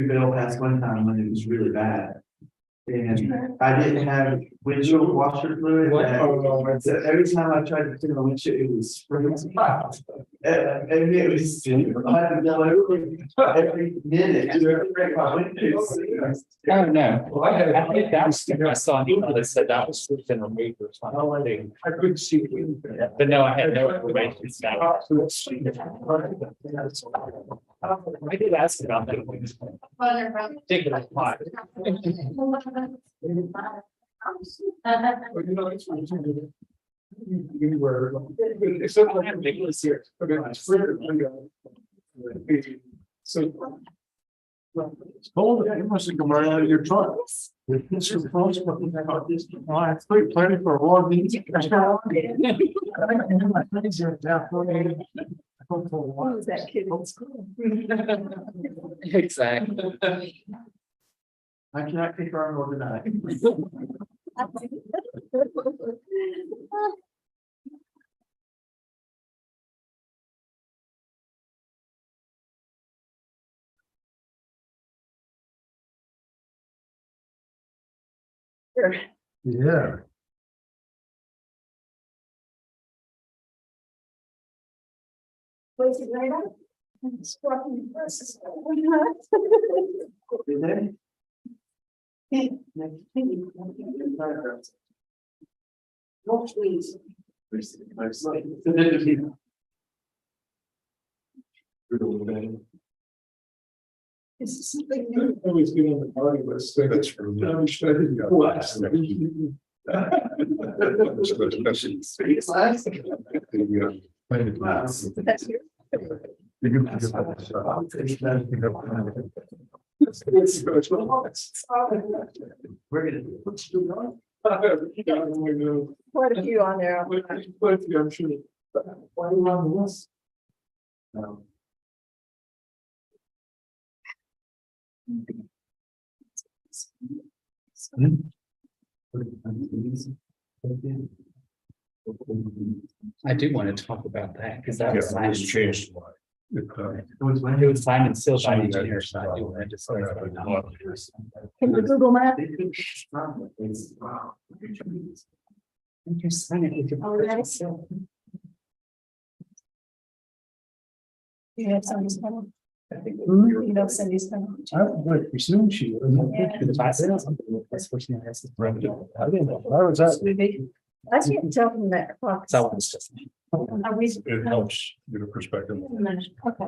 bill past one time when it was really bad. And I didn't have windshield washer fluid. So every time I tried to clean the windshield, it was freezing. And it was, I had to go every minute to break my windshield. Oh, no. Well, I think that was, I saw an email that said that was been removed or something. I couldn't see it. But no, I had no information. I did ask about that. Particular plot. You were. It's so ridiculous here. So. It's cold, you must have come right out of your truck. It's your phone, I think planning for a long meeting. That kid in school. Exactly. I cannot confirm or deny. Yeah. Was it right up? Did they? No, please. This is something new. Always been on the party list. That's from. That's your. We're gonna. Quite a few on there. I'm sure. Why are you on the list? I do want to talk about that because that was signed. changed. It was signed and sealed by the engineer. So I do want to discuss that. Can you Google map? You sign it with your- Oh, that's. You have Cindy's phone? You know Cindy's phone? I would presume she was. If I said something, that's what she has. I didn't know. I was at. I can't tell from that. Clock. So it's just. Are we? It helps get a perspective. Okay.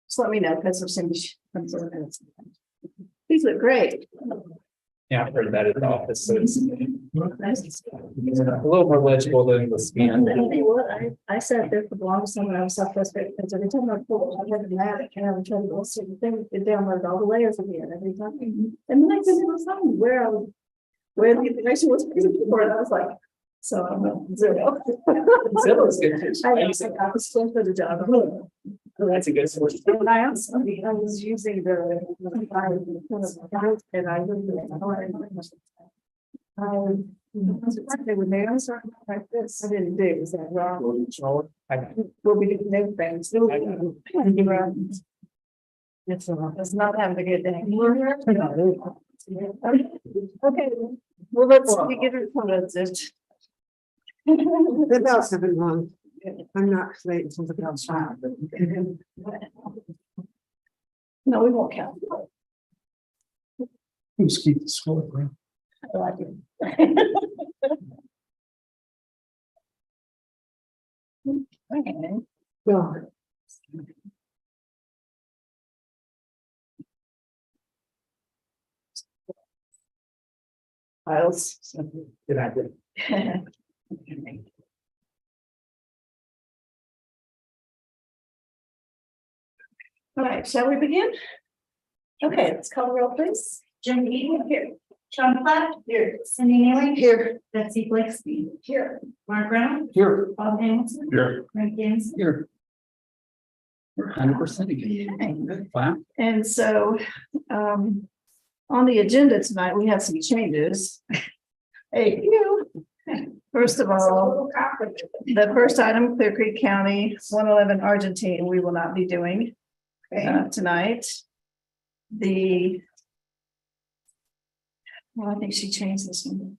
Just let me know because of Cindy. Comes over and it's- These look great. Yeah, I've heard that at the office. So it's Nice. a little more legible than the And scan. then they would, I sat there for the longest time when I was so frustrated, because every time I pulled, I had to mad, I can't try to go see the thing, it downloaded all the layers again every time. And then I couldn't even find where the information was for, and I was like, so I'm zero. Zillow's good too. I was still for the job. That's a good source. And I also, I was using the. And I they would nail something like this. I didn't do, is that wrong? We'll be doing new things. It's not having a good day. Okay, well, let's get it posted. The bells have been rung. I'm not late until the bells ring. No, we won't count. Who's keep the score, right? Oh, I do. Okay. Well, Files. Did I do? All right, shall we begin? Okay, let's call the roll, please. Jen Eaton here. Sean Platt here. Cindy Neely Here. Betsy Blakesby here. Mark Brown. Here. Bob Hamilton. Here. Frank Gaines. Here. We're 100% again. Wow. And so, on the agenda tonight, we have some changes. Hey, you. First of all, the first item, Clear Creek County, 111 Argentine, we will not be doing tonight. Well, I think she changed this one.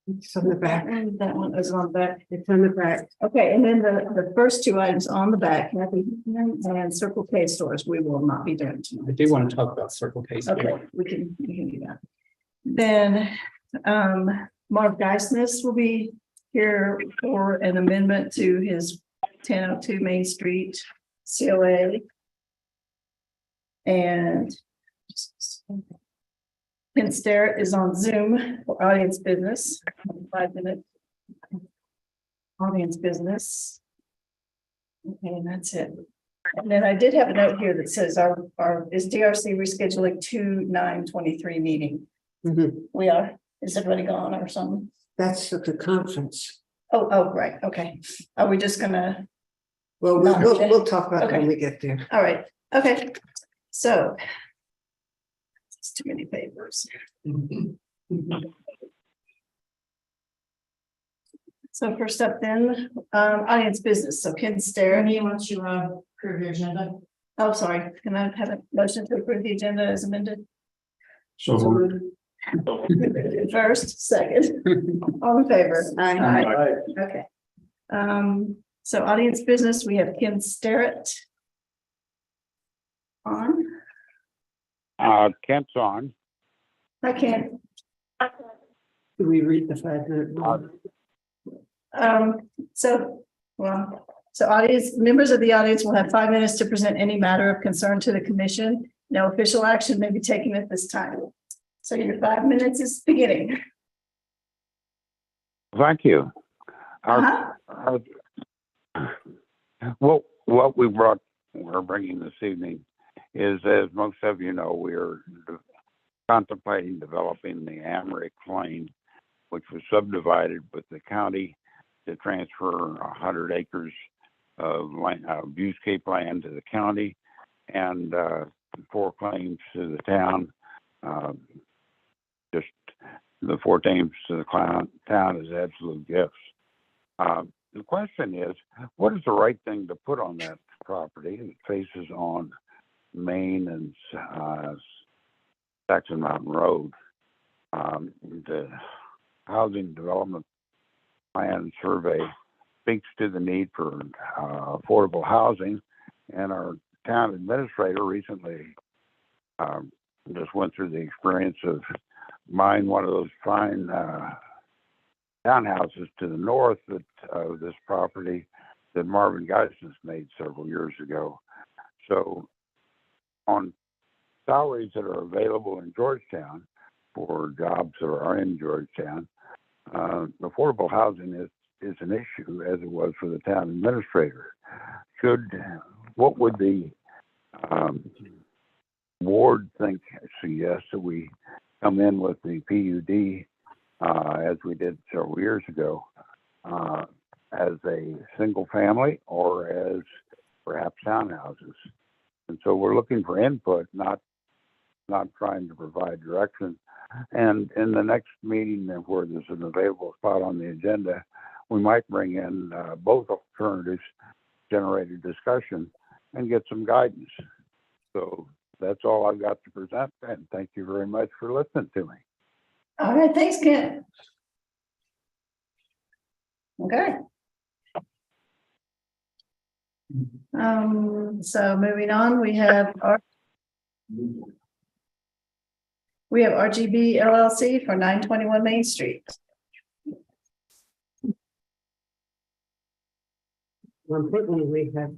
It's on the back. That one is on the back. It's on the back. Okay, and then the first two items on the back, Happy and Circle K stores, we will not be doing I tonight. do want to talk about Circle K. Okay, we can do that. Then, Mark Geisness will be here for an amendment to his 1002 Main Street COA. And Ken Starrett is on Zoom for audience business, 5 minute audience business. Okay, and that's it. And then I did have a note here that says is DRC rescheduling 2/9/23 meeting? Mhm. We are, is everybody gone or something? That's at the conference. Oh, right, okay. Are we just gonna, Well, Not really. we'll talk about it when Okay. we get there. all right, okay, so. It's too many papers. So first up then, audience business, so Ken Starrett. Once you approve your agenda. Oh, sorry, can I have a motion to approve the agenda as amended? So First, second, all in favor? Aye. Okay. So audience business, we have Ken Starrett. On, Kent's on. I can't, Do we read the 5 minute? rule? So audience, members of the audience will have 5 minutes to present any matter of concern to the commission. No official action may be taken at this time. So your 5 minutes is beginning. Thank you. Uh-huh. What we're bringing this evening is, as most of you know, we're contemplating developing the Amrick Lane, which was subdivided with the county to transfer 100 acres of land, viewscape land to the county, and 4 claims to the town. Just the 4 claims to the town is absolute gifts. The question is, what is the right thing to put on that property? It faces on Main and Saxon Mountain Road. The Housing Development Plan Survey speaks to the need for affordable housing, and our town administrator recently just went through the experience of buying one of those fine townhouses to the north of this property that Marvin Geisens made several years ago. So on salaries that are available in Georgetown for jobs that are in Georgetown, affordable housing is an issue, as it was for the town administrator. What would the board suggest that we come in with the PUD as we did several years ago, as a single family or as perhaps townhouses? And so we're looking for input, not trying to provide direction. And in the next meeting where there's an available spot on the agenda, we might bring in both alternatives, generate a discussion, and get some guidance. So that's all I've got to present, and thank you very much for listening to me. All right, thanks, Ken. Okay. So moving on, we have RGB LLC for 921 Main Street. Unfortunately, we have.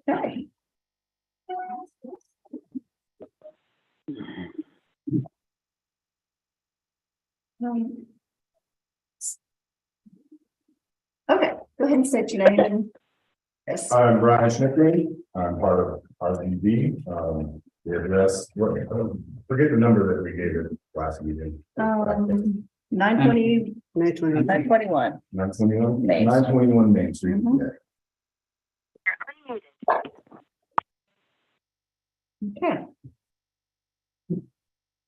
Okay. Okay, go ahead and state your name. Yes. I'm Brian Schnickering. I'm part of RGB. The address, forget the number that we gave it last meeting. 920, 921. 921? Main. 921 Main Street. Mhm. Yeah.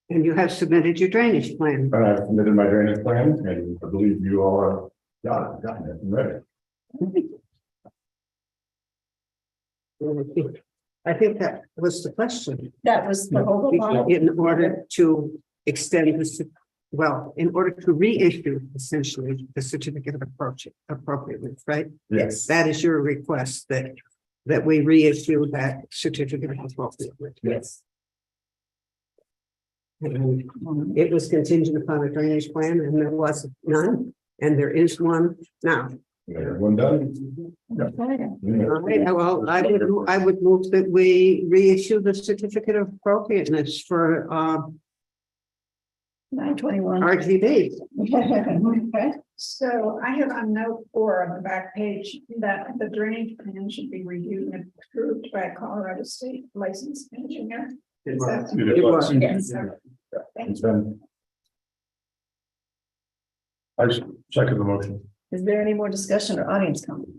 Okay. And you have submitted your drainage plan. And I've submitted my drainage plan, and I believe you all are gotten it, and ready. I think that was the question. That was the whole one. In order to extend this, well, in order to reissue essentially the certificate of appropriateness, right? Yes. That is your request that we reissue that certificate of appropriateness. Yes. And it was contingent upon a drainage plan and there was none, and there is one now. Everyone done? Okay. All right, well, I would move that we reissue the certificate of appropriateness for 921. RGB. Okay. So I have on note 4 on the back page that the drainage plan should be reviewed and approved by a Colorado State licensed engineer. It Is was. that- It was. Yes. It's been. I second the motion. Is there any more discussion or audience comment?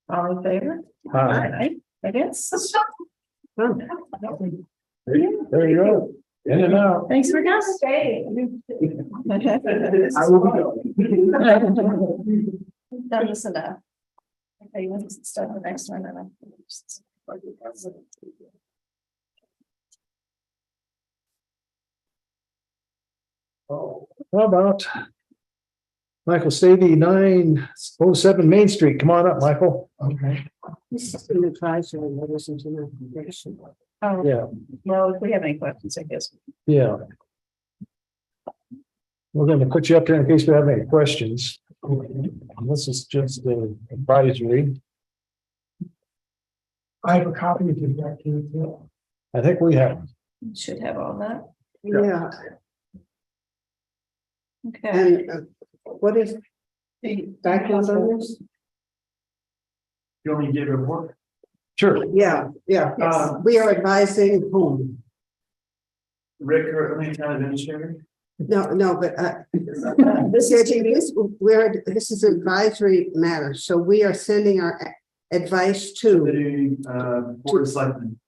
All in favor? Hi. Against? Oh, There you go. In and out. Thanks for coming. I will be. Done this enough. Okay, you want to start the next one, and How about Michael Stady, 907 Main Street? Come on up, Michael. Okay. This is an advisory, that isn't an application. Oh, Yeah, well, if we have any questions, I guess. yeah. We're going to put you up there in case we have any questions. This is just the advisory. I have a copy of it back here. Too. I think we have. Should have all that. Yeah, Okay. and what is the background on this? You want me to give a report? Sure. Yeah, we are advising whom? Rick, currently town administrator. No, but this is advisory matter, so we are sending our advice to The board of selectmen.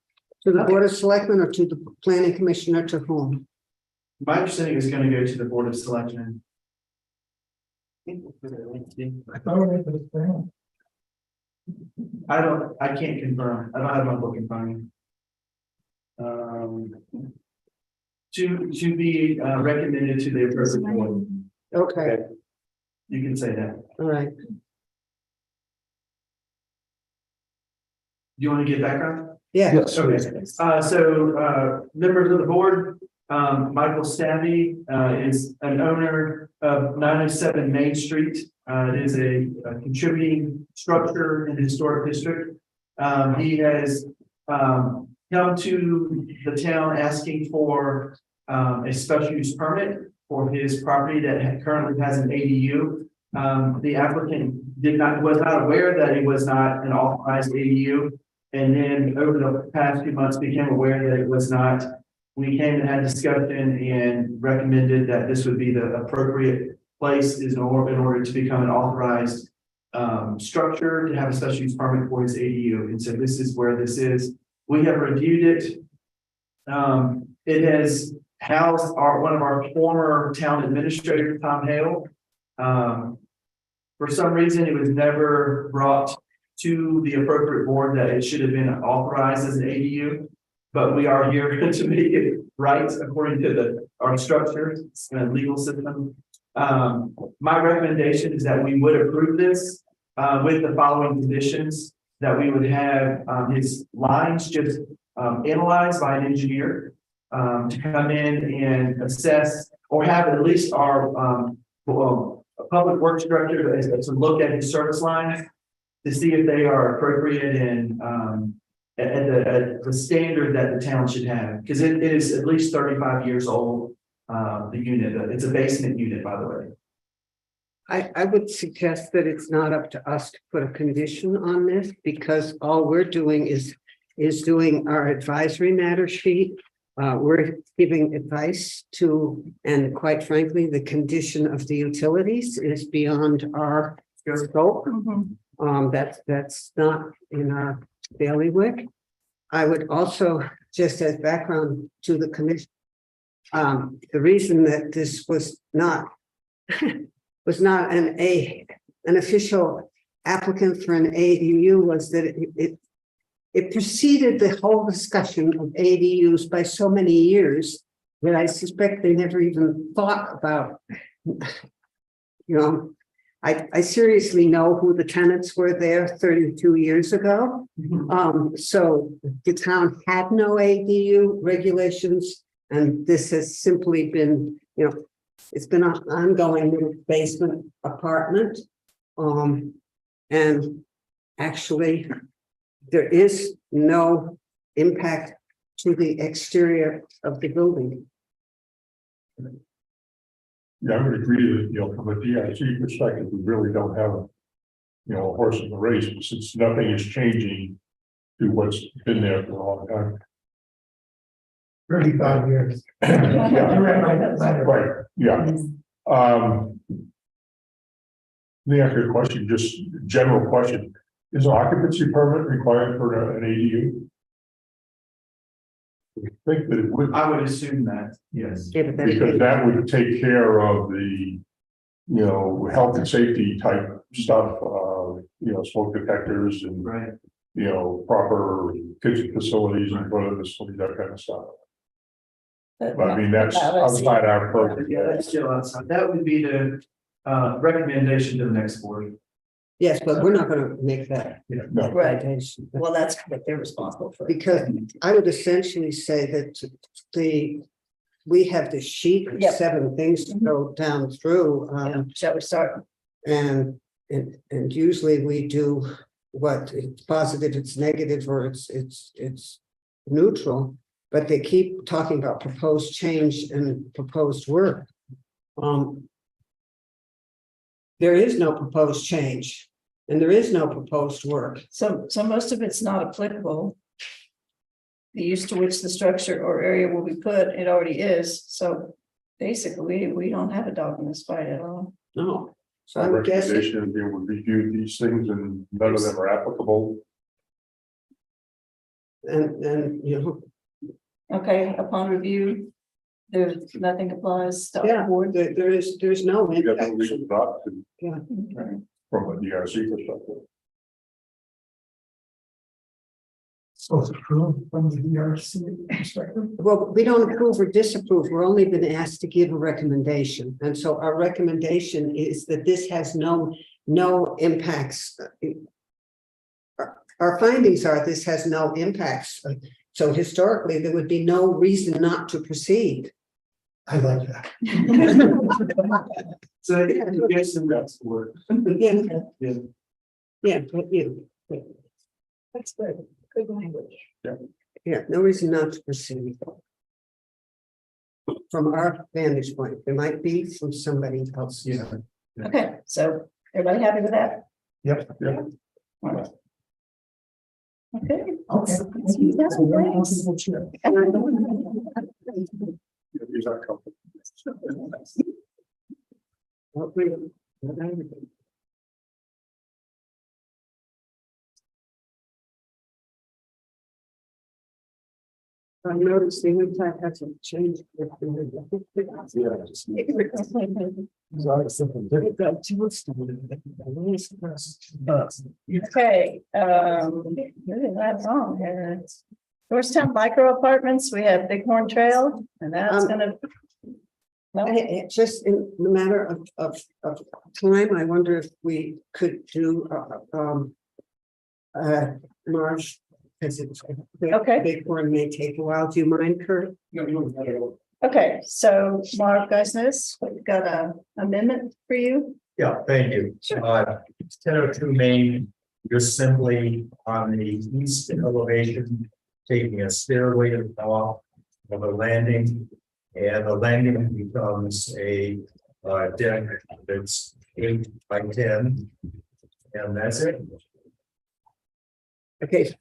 the Board of Selectmen or to the Planning Commission or to whom? My understanding is going to go to the board of selectmen. I thought it was down. I can't confirm. I don't have my book in front of me. To be recommended to the appropriate board. Okay, You can say that. all right. Do you want to get background? Yeah, Yes. Okay, so members of the board, Michael Stabby is an owner of 907 Main Street. It is a contributing structure in the historic district. He has come to the town asking for a special use permit for his property that currently has an ADU. The applicant was not aware that it was not an authorized ADU. And then over the past few months became aware that it was not. We came and had discussion and recommended that this would be the appropriate place in order to become an authorized structure to have a special use permit for his ADU. And so this is where this is. We have reviewed it. It has housed one of our former town administrators, Tom Hale. For some reason, it was never brought to the appropriate board that it should have been authorized as an ADU, but we are here to make it right according to our structure and legal system. My recommendation is that we would approve this with the following conditions: that we would have his lines just analyzed by an engineer to come in and assess, or have at least our public works director to look at his service lines to see if they are appropriate and at the standard that the town should have, because it is at least 35 years old. The unit, it's a basement unit, by the way. I would suggest that it's not up to us to put a condition on this, because all we're doing is doing our advisory matter sheet. We're giving advice to, and quite frankly, the condition of the utilities is beyond our scope. That's not in our bailiwick. I would also, just as background to the commission, The reason that this was not an official applicant for an ADU was that it preceded the whole discussion of ADUs by so many years that I suspect they never even thought about. I seriously know who the tenants were there 32 years ago. So the town had no ADU regulations, and this has simply been, it's been an ongoing little basement apartment. And actually, there is no impact to the exterior of the building. Yeah, I would agree that, from a DIC perspective, we really don't have a horse in the race, since nothing is changing to what's been there for a long time. 35 years. Right, yeah. Let me ask you a question, just general question. Is an occupancy permit required for an ADU? I think that it would, I would assume that, yes. Yeah, but because that would take care of the, health and safety type stuff, smoke detectors and, Right. proper kitchen facilities and toilet facilities, that kind of stuff. But I mean, that's outside our purview. Yeah, that's still outside. That would be the recommendation to the next board. Yes, but we're not gonna make that No. recommendation. Well, that's what they're responsible for. Because I would essentially say that we have the sheet of Yep. 7 things to go down through. Shall we start? And usually we do what it's positive, it's negative, or it's neutral, but they keep talking about proposed change and proposed work. There is no proposed change and there is no proposed work. So most of it's not applicable. The use to which the structure or area will be put, it already is. So basically, we don't have a dog in this fight at all. No. So Our I'm guessing, recommendation would be we review these things and none of them are applicable. and Okay, upon review, there's nothing applies to yeah, our board. there's no We got no impact. reason not to, Okay. from a DRC perspective. So it's approved from the DRC perspective. Well, we don't approve or disapprove. We're only been asked to give a recommendation. And so our recommendation is that this has no impacts. Our findings are this has no impacts. So historically, there would be no reason not to proceed. I like that. So you guys some next board. Yeah, Yeah. yeah, but you, That's good. Good language. yeah, no reason not to proceed. From our vantage point, there might be from somebody else. Yeah. Okay, so everybody happy with that? Yep. Yeah. All right. Okay. Okay. Let's use that one, thanks. These are couple. I noticed the impact hasn't changed. Okay, really not long here. Georgetown Micro Apartments, we have Bighorn Trail, and that's gonna. No, Just in the matter of time, I wonder if we could do, March. Because it's. Okay. Bighorn may take a while. Do you mind, Kurt? okay, so Mark Geisness, we've got a amendment for you. Yeah, thank you. Sure. 1002 Main, you're simply on the east elevation, taking a stairway to the top of a landing. And the landing becomes a deck that's 8 by 10. And that's it. Okay.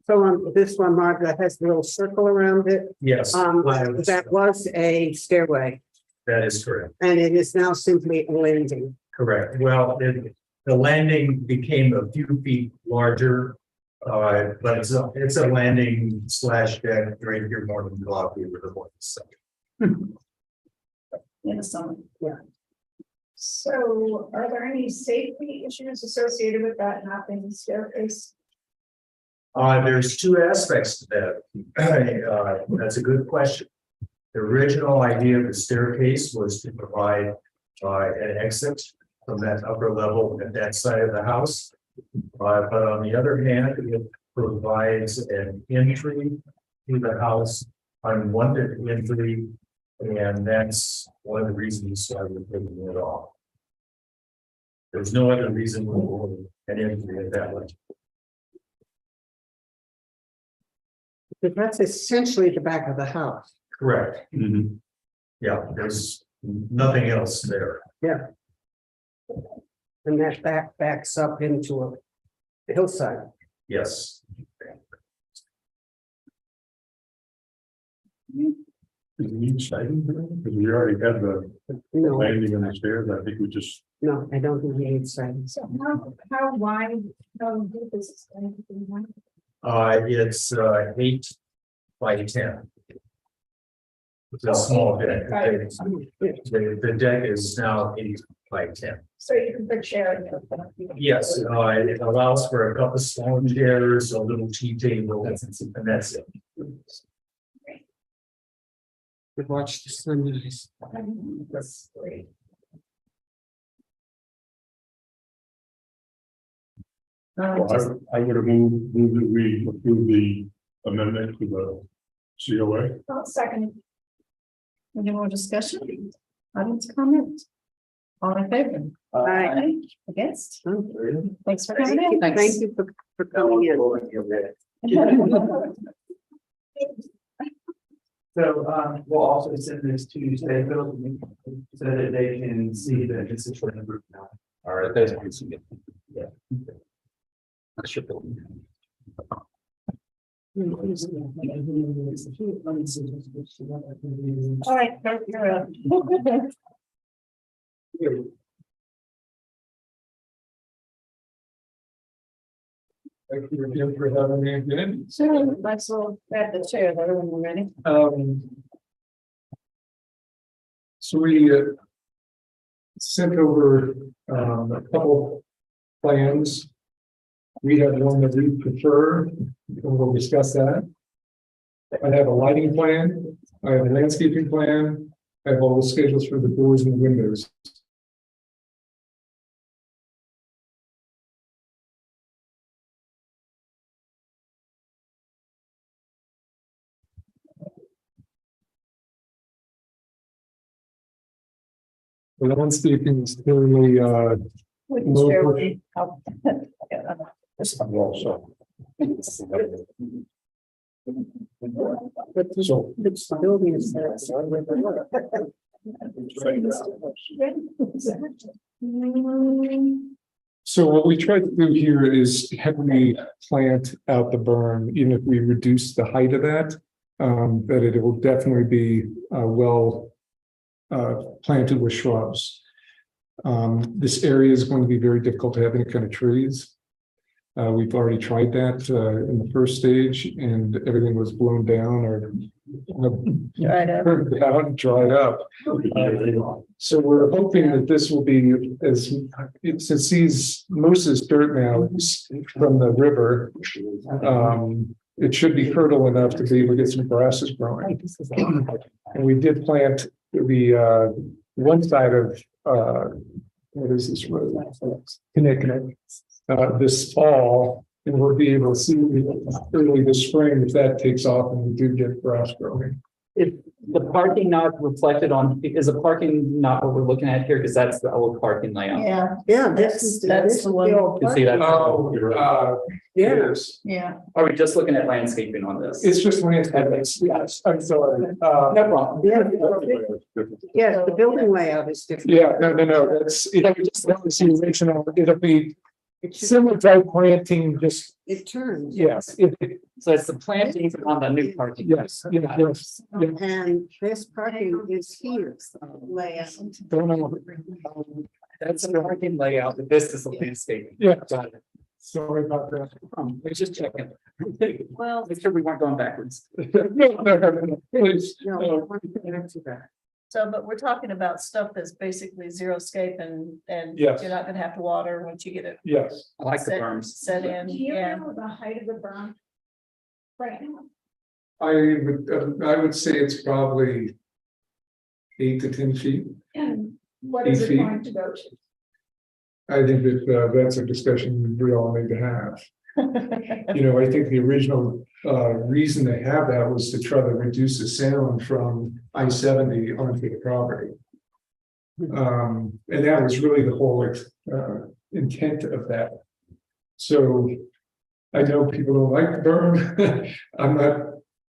So on this one, Mark, that has a little circle around it. Yes, That was a stairway that is correct. and it is now simply a landing. Correct. Well, the landing became a few feet larger. But it's a landing / deck right here more than coffee with the voice. In the summer. Yeah. So are there any safety issues associated with that not being a staircase? There's two aspects to that. That's a good question. The original idea of the staircase was to provide an exit from that upper level at that side of the house. But on the other hand, it provides an entry to the house, unwanted entry, and that's one of the reasons why we're taking it off. There's no other reason for an entry at that way. But that's essentially the back of the house. Correct. Yeah, there's nothing else there. Yeah. And that backs up into a hillside. Yes. Is it need siding for that? Because we already had the No, landing on the stairs, I think we just, no, I don't think we need siding. So how wide, how deep is this going to be? It's 8 by 10. It's a small deck. The deck is now 8 by 10. So you can put chair in there. Yes, it allows for a couple small chairs, a little tea table, and that's it. We watch the sunrise. That's great. I would have moved that we approve the amendment to the COA. Well, second, Any more discussion? Audience comment? All in favor? Aye. Against? Oh, Thanks for coming in. Thank you for coming in. So, we'll also send this to state building so that they can see that this is for the group now. All right, that's good. Yeah. That's your building. All right, you're up. Thank you again for having me again. Sure, nice little, at the chair, there when you're ready. So we sent over a couple plans. We have one that we prefer, and we'll discuss that. I have a lighting plan, I have a landscaping plan, I have all the schedules for the doors and windows. The landscaping is clearly We can No share push. with you. Oh. Also, But the so the building is there. So what we tried to do here is heavily plant out the berm, even if we reduce the height of that. That it will definitely be well planted with shrubs. This area is going to be very difficult to have any kind of trees. We've already tried that in the first stage and everything was blown down or Dried up. burned out and dried up. So we're hoping that this will be since most of this dirt now is from the river. It should be fertile enough to be able to get some grasses growing. And we did plant the one side of what is this road? Connecticut. This fall, and we'll be able to see early this spring if that takes off and we do get grass growing. If the parking not reflected on, is the parking not what we're looking at here? Because that's the old parking layout. Yeah, Yeah, this is That's the one. old You can see that. Yes, yeah. Are we just looking at landscaping on this? it's just landscape. Yes, I'm sorry. No problem. Yes, the building layout is different. Yeah, no, that's, that was the original, it'll be It should- similar type planting, just, It turns. yes, So it's the planting on the new parking. yes, yes. And this parking is here. Layout. Don't know. That's the parking layout, but this is the landscaping. Yeah. Got it. Sorry about that. We're just checking. Well, Make sure we weren't going backwards. No, please. No, I want to answer that. so, but we're talking about stuff that's basically zero scape and Yes. you're not gonna have to water once you get it Yes, I like the set, berms. set in, Do you yeah. know the height of the berm? Right now, I would say it's probably 8 to 10 feet. and what is 8 it feet. going to go to? I think that that's a discussion we all need to have. You know, I think the original reason they have that was to try to reduce the sound from I-70 onto the property. And that was really the whole intent of that. So I know people don't like the berm. I'm not,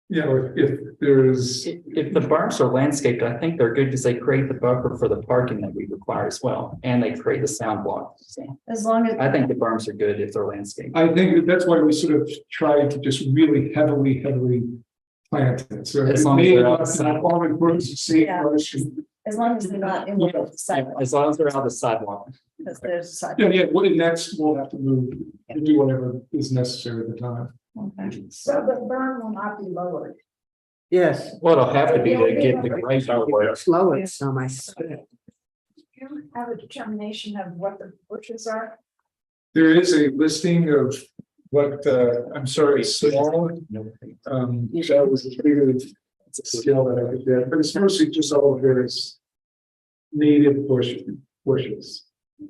you know, if there's, If the berms are landscaped, I think they're good because they create the buffer for the parking that we require as well, and they create the sound block. So As long as, I think the berms are good if they're landscaped. I think that's why we sort of tried to just really heavily plant it. So As it long as may they're not outside. all the groups the same Yeah. motion. as long as they're not in the sidewalk, As long as they're out the sidewalk. because there's a Yeah, sidewalk. yeah, well, and that's, we'll have to move, and do whatever is necessary at the time. Okay. So the berm will not be lowered. Yes, Well, it'll have to be to get the grade out where slow it some, I said. Do you have a determination of what the bushes are? There is a listing of what, I'm sorry, small, that was a bigger scale that I could get, but it's mostly just all of various native bushes,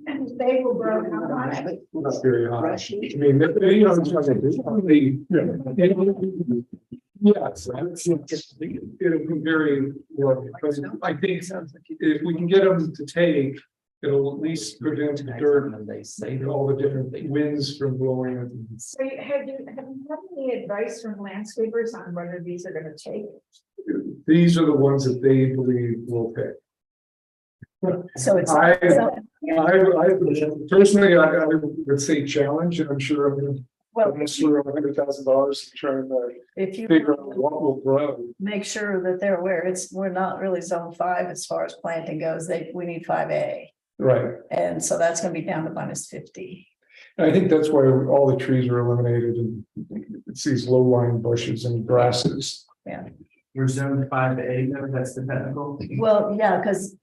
And they will grow how high? not very high. I mean, you know, it's probably, yes, it'll be very, well, because I think if we can get them to take, it'll at least prevent the dirt and they say and all the different winds from blowing it. So have you had any advice from landscapers on whether these are gonna take? These are the ones that they believe will pick. So it's, I- so- I personally, I would say challenge, and I'm sure I'm gonna well, through $100,000 trying to if you figure out what will grow. make sure that they're aware, we're not really zone 5 as far as planting goes, we need 5A. Right, And so that's gonna be down to -50. and I think that's why all the trees are eliminated, and it's these low-lying bushes and grasses. We're zone 5A, though, that's the technical. Well, yeah, because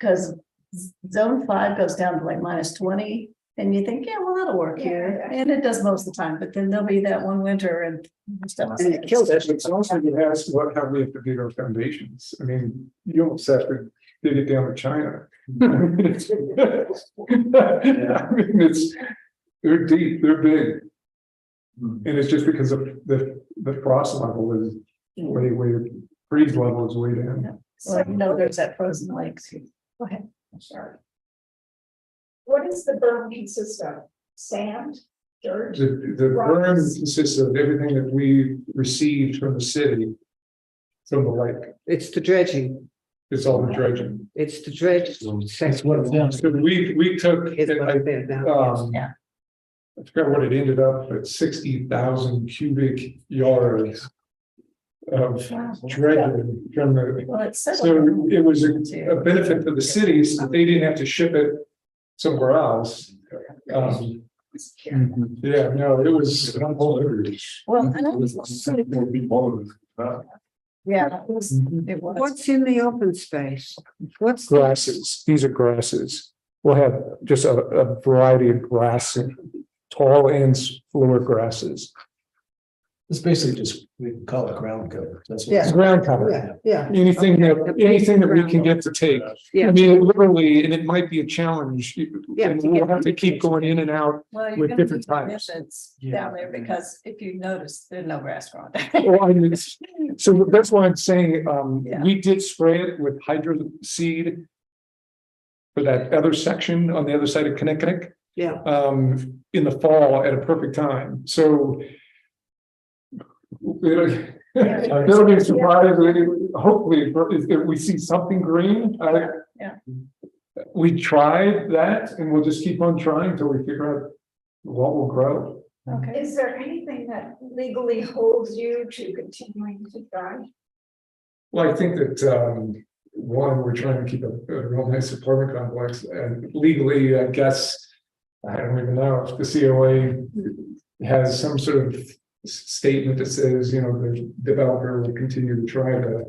zone 5 goes down to like -20, and you think, yeah, well, that'll work here, Yeah. and it does most of the time, but then there'll be that one winter and stuff. And it kills it. It's also you ask what, how we have to dig our foundations. I mean, you almost have to dig it down to China. I mean, they're deep, they're big. And it's just because of the frost level is way, freeze level is way down. Well, you know, there's that frozen lakes. Go ahead. Sorry. What does the berm consist of? Sand, dirt? The berm consists of everything that we received from the city. From the lake, It's the dredging, it's all the dredging. it's the dredge. section. So we took, It's and what they're now. Yeah. I forgot what it ended up at 60,000 cubic yards of dredging from the, Well, it's so settled. it was a benefit to the cities that they didn't have to ship it somewhere else. Yeah, no, it was. Well, and I was- yeah, it was. What's in the open space? What's? Grasses, these are grasses. We'll have just a variety of grass, tall and lower grasses. It's basically just, we call it ground cover. That's what Yeah. Ground cover, Yeah, anything that we can get to take. I yeah. mean, literally, and it might be a challenge, Yeah, and to we'll get- have to keep going in and out. Well, you're with gonna different need types. permissions Yeah. down there, because if you notice, there's no grass growing. Well, I mean, so that's why I'm saying, Yeah. we did spray it with hydro seed. For that other section on the other side of Kinnickinnick, Yeah, in the fall at a perfect time, so. It'll be surprised, hopefully, if we see something green. Yeah. We tried that, and we'll just keep on trying until we figure out what will grow. Okay. Is there anything that legally holds you to continuing to try? Well, I think that, one, we're trying to keep a real nice apartment complex, and legally, I guess, I don't even know if the COA has some sort of statement that says, you know, the developer will continue to try to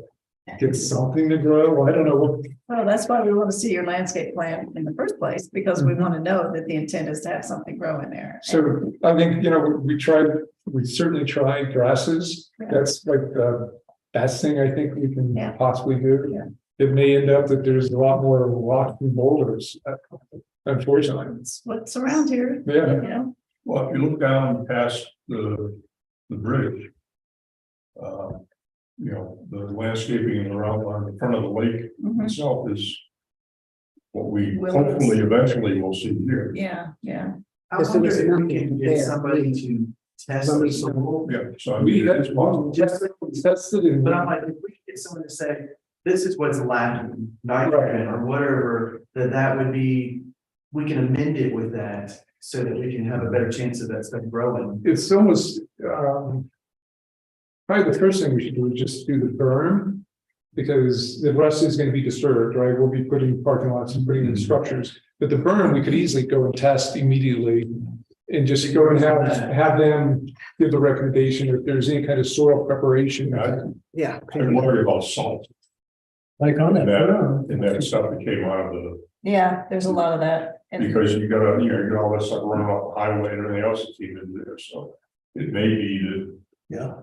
get something to grow. I don't know what. Well, that's why we want to see your landscape plan in the first place, because we want to know that the intent is to have something grow in there. So I think, you know, we certainly tried grasses. Yeah. That's like the best thing I think we can Yeah. possibly do. Yeah. It may end up that there's a lot more rocks and boulders, unfortunately. It's what's around here, Yeah. you know? Well, if you look down past the bridge. You know, the landscaping around on the front of the lake Mhm. itself is. What we Will- hopefully eventually will see here. Yeah, yeah. I Because wonder there's if we nothing can get there. somebody to test Somebody- the Yeah, so I We mean, had it's possible. just, tested it. but I'm like, if we could get someone to say, this is what's lacking, nitrogen or whatever, that would be, we can amend it with that. So that we can have a better chance of that stuff growing. It's almost, probably the first thing we should do is just do the berm. Because the rest is gonna be disturbed, right? We'll be putting parking lots and putting in structures, but the berm, we could easily go and test immediately. And just go and have them give the recommendation if there's any kind of soil preparation. Yeah. I worry about salt Like on and that. that stuff that came out of the, Yeah, there's a lot of that. And because you gotta, you know, you got all this stuff running off the highway and everything else that's even there, so. It may be that Yeah.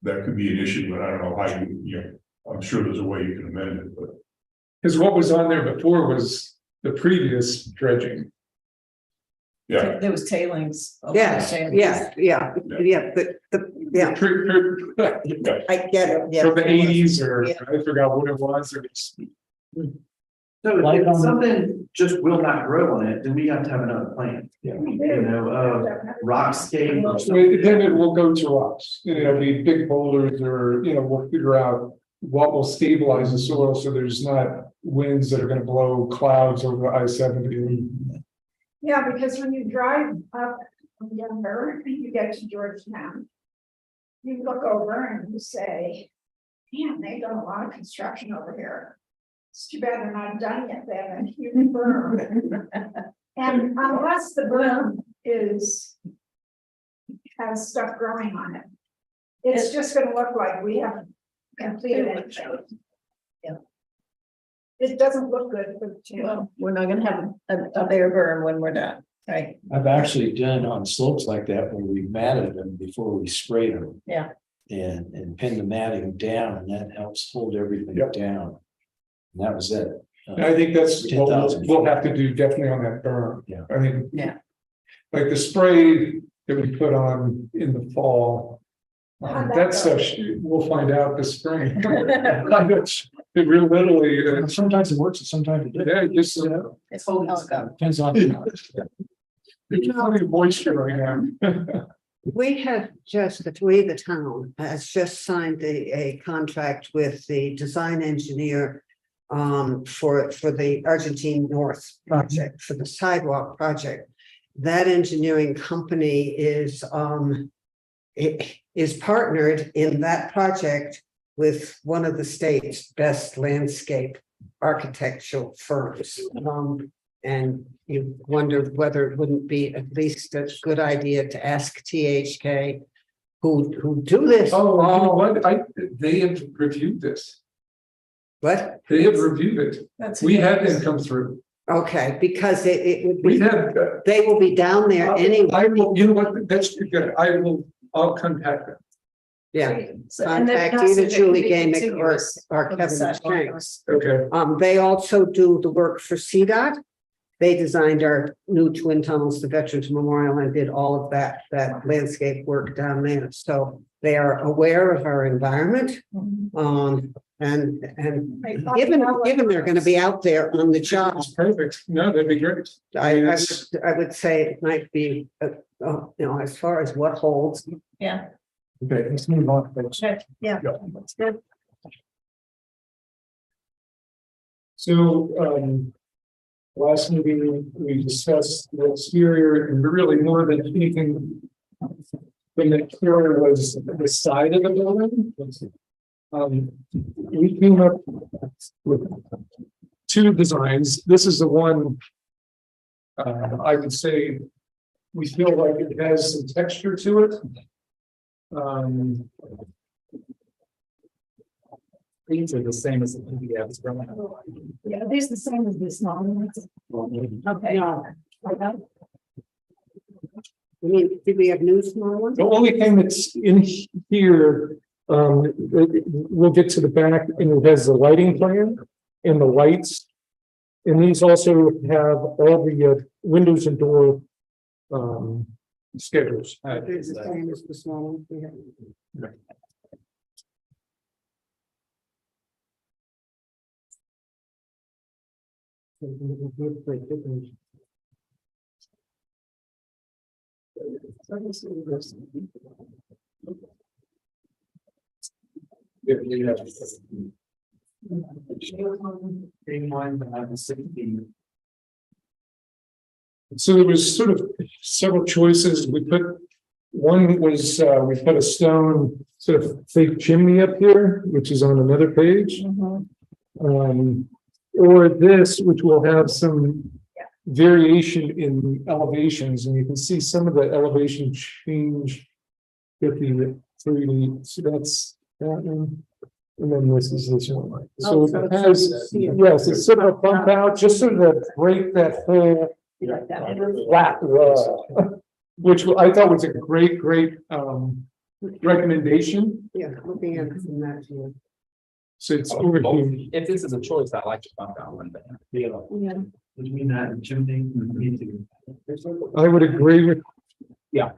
that could be an issue, but I don't know how you know, I'm sure there's a way you can amend it, but. Because what was on there before was the previous dredging. Yeah, there was tailings. Yes, yeah, but yeah, I get it, yeah. From the eighties or Yeah. I forgot what it was, or it's. So Like if on- something just will not grow on it, then we have to have another plan. Yeah. You know, rockscape or So something. then it will go to rocks, you know, it'll be big boulders or, you know, we'll figure out what will stabilize the soil so there's not winds that are gonna blow clouds over I-70. Yeah, because when you drive up from Denver, you get to Georgetown. You look over and you say, man, they've done a lot of construction over here. It's too bad they're not done yet, they have a huge berm. And unless the berm has stuff growing on it, it's just gonna look like we haven't completed anything. Yeah. It doesn't look good for the channel. Well, we're not gonna have a bare berm when we're done, right? I've actually done on slopes like that where we matted them before we sprayed them. Yeah. And pinned the matting down, and that helps hold everything Yep. down. And that was it. And I think that's what 10,000. we'll have to do definitely on that berm. Yeah. I think. Yeah. Like the spray that we put on in the fall. How'd that That go? stuff, we'll find out this spring. It really literally, Sometimes it works and sometimes it doesn't. yeah, just, It's holding us up. Depends on. there's plenty of moisture right now. We have the town has just signed a contract with the design engineer for the Argentine North project, for the sidewalk project. That engineering company is partnered in that project with one of the state's best landscape architectural firms. And you wondered whether it wouldn't be at least a good idea to ask THK who do this. Oh, you know what? They have reviewed this. What? They have reviewed it. That's We had them come through. Okay, because it would We be, had. they will be down there anyway. I will, you know what? That's good. I'll contact them. Yeah, And then contact also either they can Julie be Gamick contiguous or with the Kevin sidewalk. Shanks. Okay. They also do the work for CDOT. They designed our new twin tunnels, the Veterans Memorial, and did all of that landscape work down there. So they are aware of our environment. And given they're gonna be out there on the job, It's perfect. No, that'd be great. I would say it might be, you know, as far as what holds. Yeah. Okay, let's move on. folks. Okay, yeah. That's good. So, last meeting, we discussed the exterior and really more than anything. The exterior was the side of the building. We came up with two designs. This is the one. I would say we feel like it has some texture to it. These are the same as the PDFs from. Yeah, these the same as this one. Okay. Okay. I mean, did we have new small ones? The only thing that's in here, we'll get to the back, and it has the lighting plan and the lights. And these also have all the windows and door schedules. It's the same as the small ones we have. So there was sort of several choices. We put, one was, we put a stone sort of fake chimney up here, which is on another page. Or this, which will have some variation in elevations, and you can see some of the elevation change. 53, so that's that one. And then this is this one. So it has, yes, it's sort of a bump out, just sort of break that whole flat wall. Which I thought was a great recommendation. Yeah, looking at it from that view. So it's over here. If this is a choice, I like to bump out one better. Yeah. Between that and chimney. I would agree with Yeah.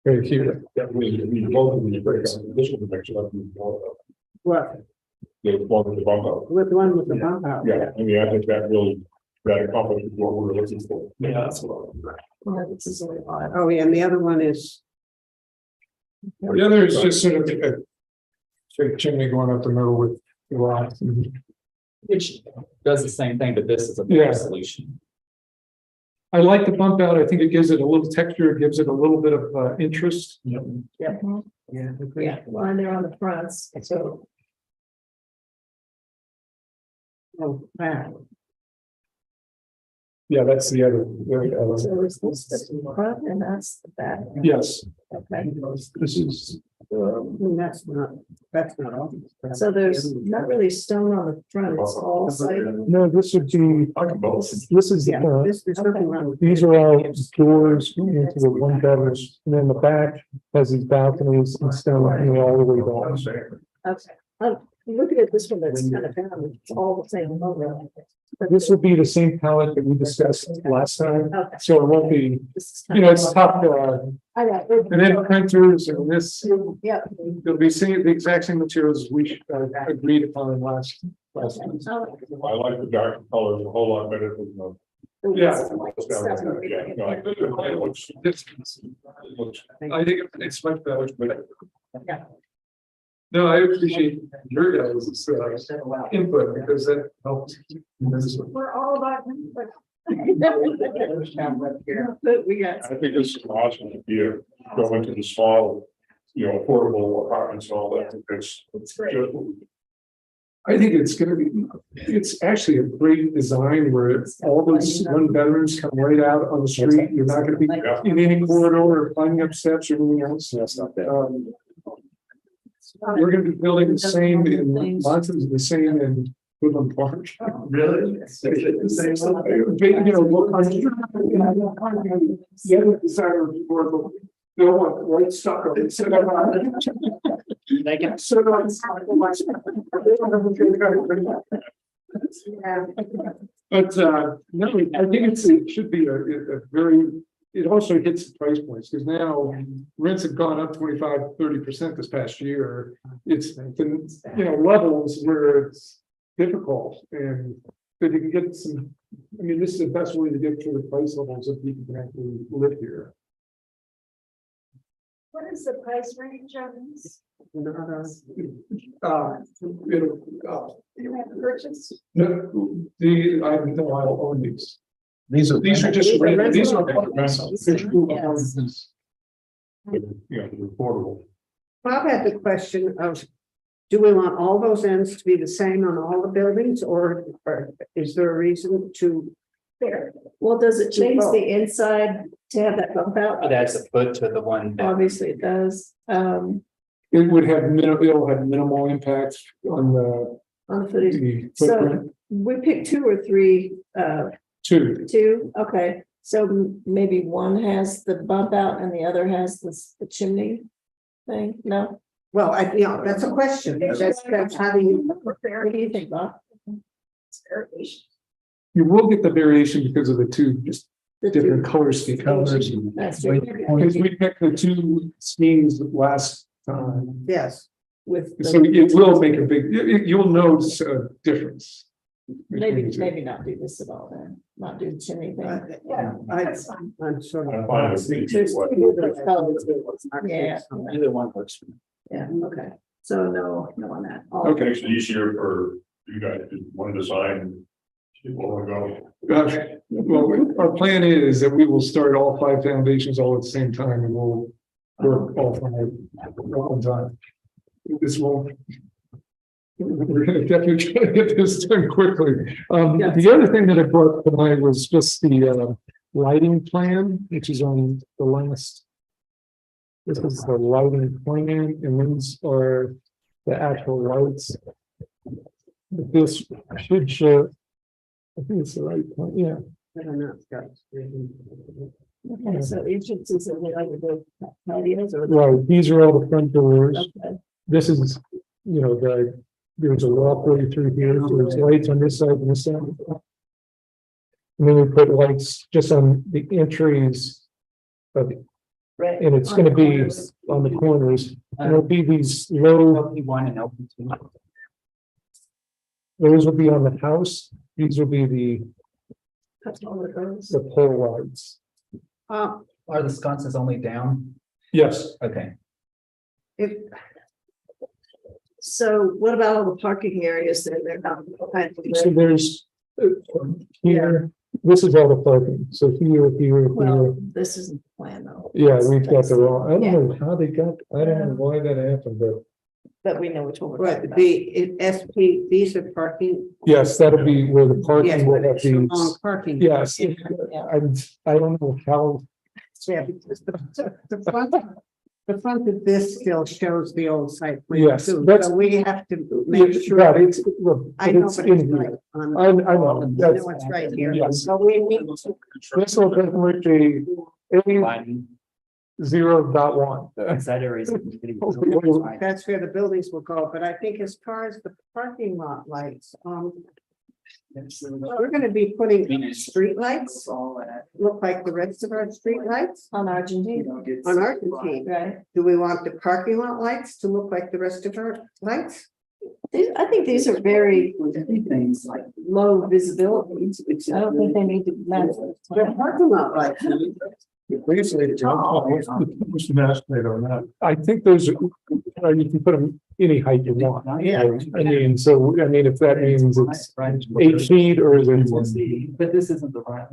right here. We both of these breaks, this one makes it up. What, The one with the bump out. with the one with the bump out? Yeah, I mean, I think that really, that accomplishes what we were looking for. Yeah, that's what. Yeah, this is really odd. Oh, yeah, and the other one is, The other is just sort of a straight chimney going up the middle with the rocks. Which does the same thing, but this is a Yeah. better solution. I like the bump out. I think it gives it a little texture. It gives it a little bit of interest. yeah, Yeah, well, and they're on the fronts, so. oh, wow. Yeah, that's the other. So is this the front and that's the back? Yes, Okay, this is. That's not all. so there's not really stone on the front, it's all siding. No, this would be, this is, Yeah, there's nothing wrong with. these are all doors into the one bedroom, and then the back has these balconies and stone coming all the way down. Okay, look at this one that's kind of down, it's all the same logo. This will be the same palette that we discussed last time, Okay. so it won't be, This is you know, it's tough, I got and then printers and this, yeah. it'll be seeing the exact same materials we agreed upon last. Time. I like the dark colors a whole lot better than the. Yeah. Yeah, no, it looks- it looks- I think it's much better. Yeah. No, I appreciate your guys' input because that helps. We're all about them, but We got. I think this is an awesome idea, go into the small, you know, affordable apartments and all that, it's. It's great. just- I think it's gonna be, it's actually a great design where all those one bedrooms come right out on the street. You're not gonna be in any corridor or climbing up steps or anything else. That's not bad. We're gonna be building the same in Monson, the same in Woodland Park. Really? The same stuff? You know, the other designer for they don't want white stucco. So they're not- So but no, I think it should be a very, it also hits the price points, because now rents have gone up 25-30% this past year. It's been, you know, levels where it's difficult, and if you can get some, I mean, this is the best way to get to the price levels that people can actually live here. what is the price range of these? You have to purchase? No, I'll own these. These are Just rent, these are. Yes. Yeah, affordable. Bob had the question of, do we want all those ends to be the same on all the buildings, or is there a reason to There. Well, does it change the inside to have that bump out? It adds a foot to the one. Obviously it does, It would have it'll have minimal impact on on the footage. the So footprint we picked 2 or 3, too. 2, okay. So maybe one has the bump out and the other has the chimney thing, no? Well, that's a question. That's how do you, What do you think, Bob? You will get the variation because of the two just The two- different color schemes. That's true. Because we picked the 2 schemes last time. yes. With the- So it will make a big, you'll notice a difference. between the two. Maybe not do this at all then, not do the chimney thing. Yeah, I, that's fine. I'm sort of. I'm fine with the Just what- do the colors. Yeah, Either one works. for me. yeah, okay. So no on that. All- Okay. Makes it easier for you guys to one design. People want to go. Well, our plan is that we will start all 5 foundations all at the same time and we'll work all 5 at one time. This won't. We're gonna definitely try to get this done quickly. The other thing that I brought tonight was just the lighting plan, which is on the last. This is the lighting plan, and these are the actual lights. This should show. I think it's the right point, yeah. I don't know, guys. Okay, so entrances are like the patios or. Right, these are all the front doors. Okay. This is, there's a walkway through here, so there's lights on this side and this side. And then we put lights just on the entries. Right. And it's gonna be on the corners, and it'll be these low, LP1 and LP2. those will be on the house, these will be That's all it goes. the pole lights. Are the sconces only down? Yes, Okay. If, So what about all the parking areas that they're not? so there's, here, this is all the parking, so here, Well, this isn't the plan though. yeah, we've got the wrong, I Yeah. don't know how they got, I don't know why that happened, but. But we know which one we're what, talking about. the SP, these are parking. Yes, that'll be where the Yes, parking will but have it's the wrong these. parking. Yes, Yeah. I don't know how, Yeah, because the front of this still shows the old site. plan Yes, too, that's- So we have to make sure. yeah, it's, look, I know, it's but in it's here. right on. I know, I that's, know it's right here. yes. So we need to. This will be A Lighting, 0.1. that area is. That's where the buildings will go, but I think as far as the parking lot lights, we're gonna be putting street lights, look like the rest of our street lights On Argentine. on Argentine. Right. Do we want the parking lot lights to look like the rest of our lights? I think these are very low visibility. I don't think they need to match. They're parking lot lights. Basically, what's the mask plate on that? I think those, you can put them any height you want. Yeah. I mean, so, I mean, if that means it's 8 feet or is it But this isn't the right.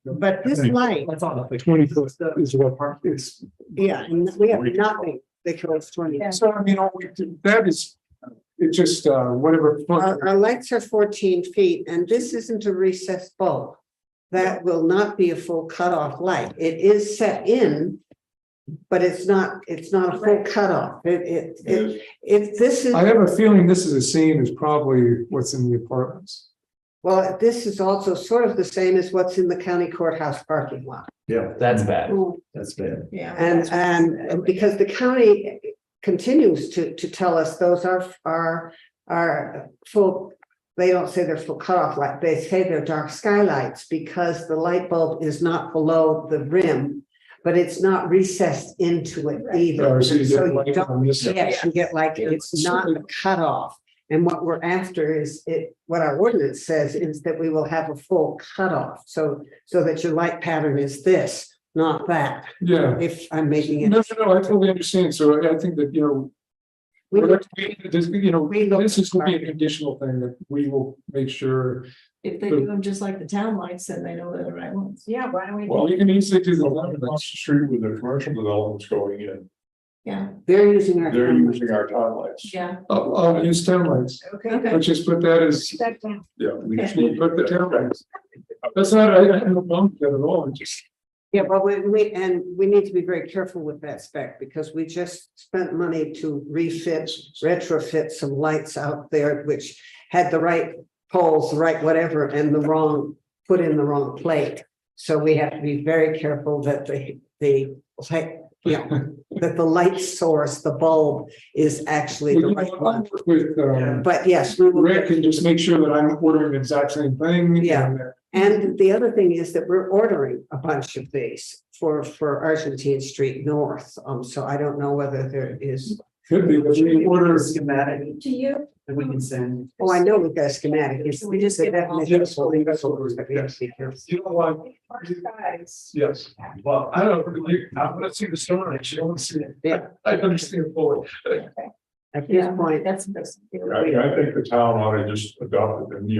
But this light, That's all the. 20 foot is what it's. yeah, and we have nothing that goes 20. So, I mean, that is, it's just, whatever. Our lights are 14 feet and this isn't a recessed bulb. That will not be a full cutoff light. It is set in. But it's not a full cutoff. If this is, I have a feeling this is the same as probably what's in the apartments. well, this is also sort of the same as what's in the county courthouse parking lot. Yeah, That's bad. that's bad. Yeah. And because the county continues to tell us those are full, they don't say they're full cutoff light, they say they're dark skylights because the light bulb is not below the rim, but it's not recessed into it either. So you get So you light don't, on this side. yes, you get like, it's not a cutoff. And what we're after is what our ordinance says is that we will have a full cutoff, so that your light pattern is this, not that, Yeah. if I'm making it. No, I totally understand. So I think that, We look- this is will be an additional thing that we will make sure. If they do them just like the town lights, then they know they're the right ones. Yeah, why don't we? Well, you can easily do the one across the street with the commercial developments going in. Yeah, They're using our. They're using our town lights. yeah. I'll use town lights. Okay. Let's just put that as, That down. Yeah, we just we'll need. put the town lights. That's not, I have no problem with that at all. It's just, Yeah, but we need to be very careful with that spec because we just spent money to retrofit some lights out there, which had the right poles, the right whatever, and put in the wrong plate. So we have to be very careful that that the light source, the bulb is actually the right one. with, But yes, we will. Rick and just make sure that I'm ordering the exact same thing. Yeah. and And the other thing is that we're ordering a bunch of these for Argentine Street North. So I don't know whether there is, Could be, but we order. Schematic To you, that we can send. oh, I know we've got a schematic. It's We just the get it all. definition of Yes. holding vessels that we have to be careful. You know what? guys. Yes. Well, I don't know, I want to see the storage. I want to see it. Yeah. I understand fully. At this point, That's. I think the town ought to just adopt it and,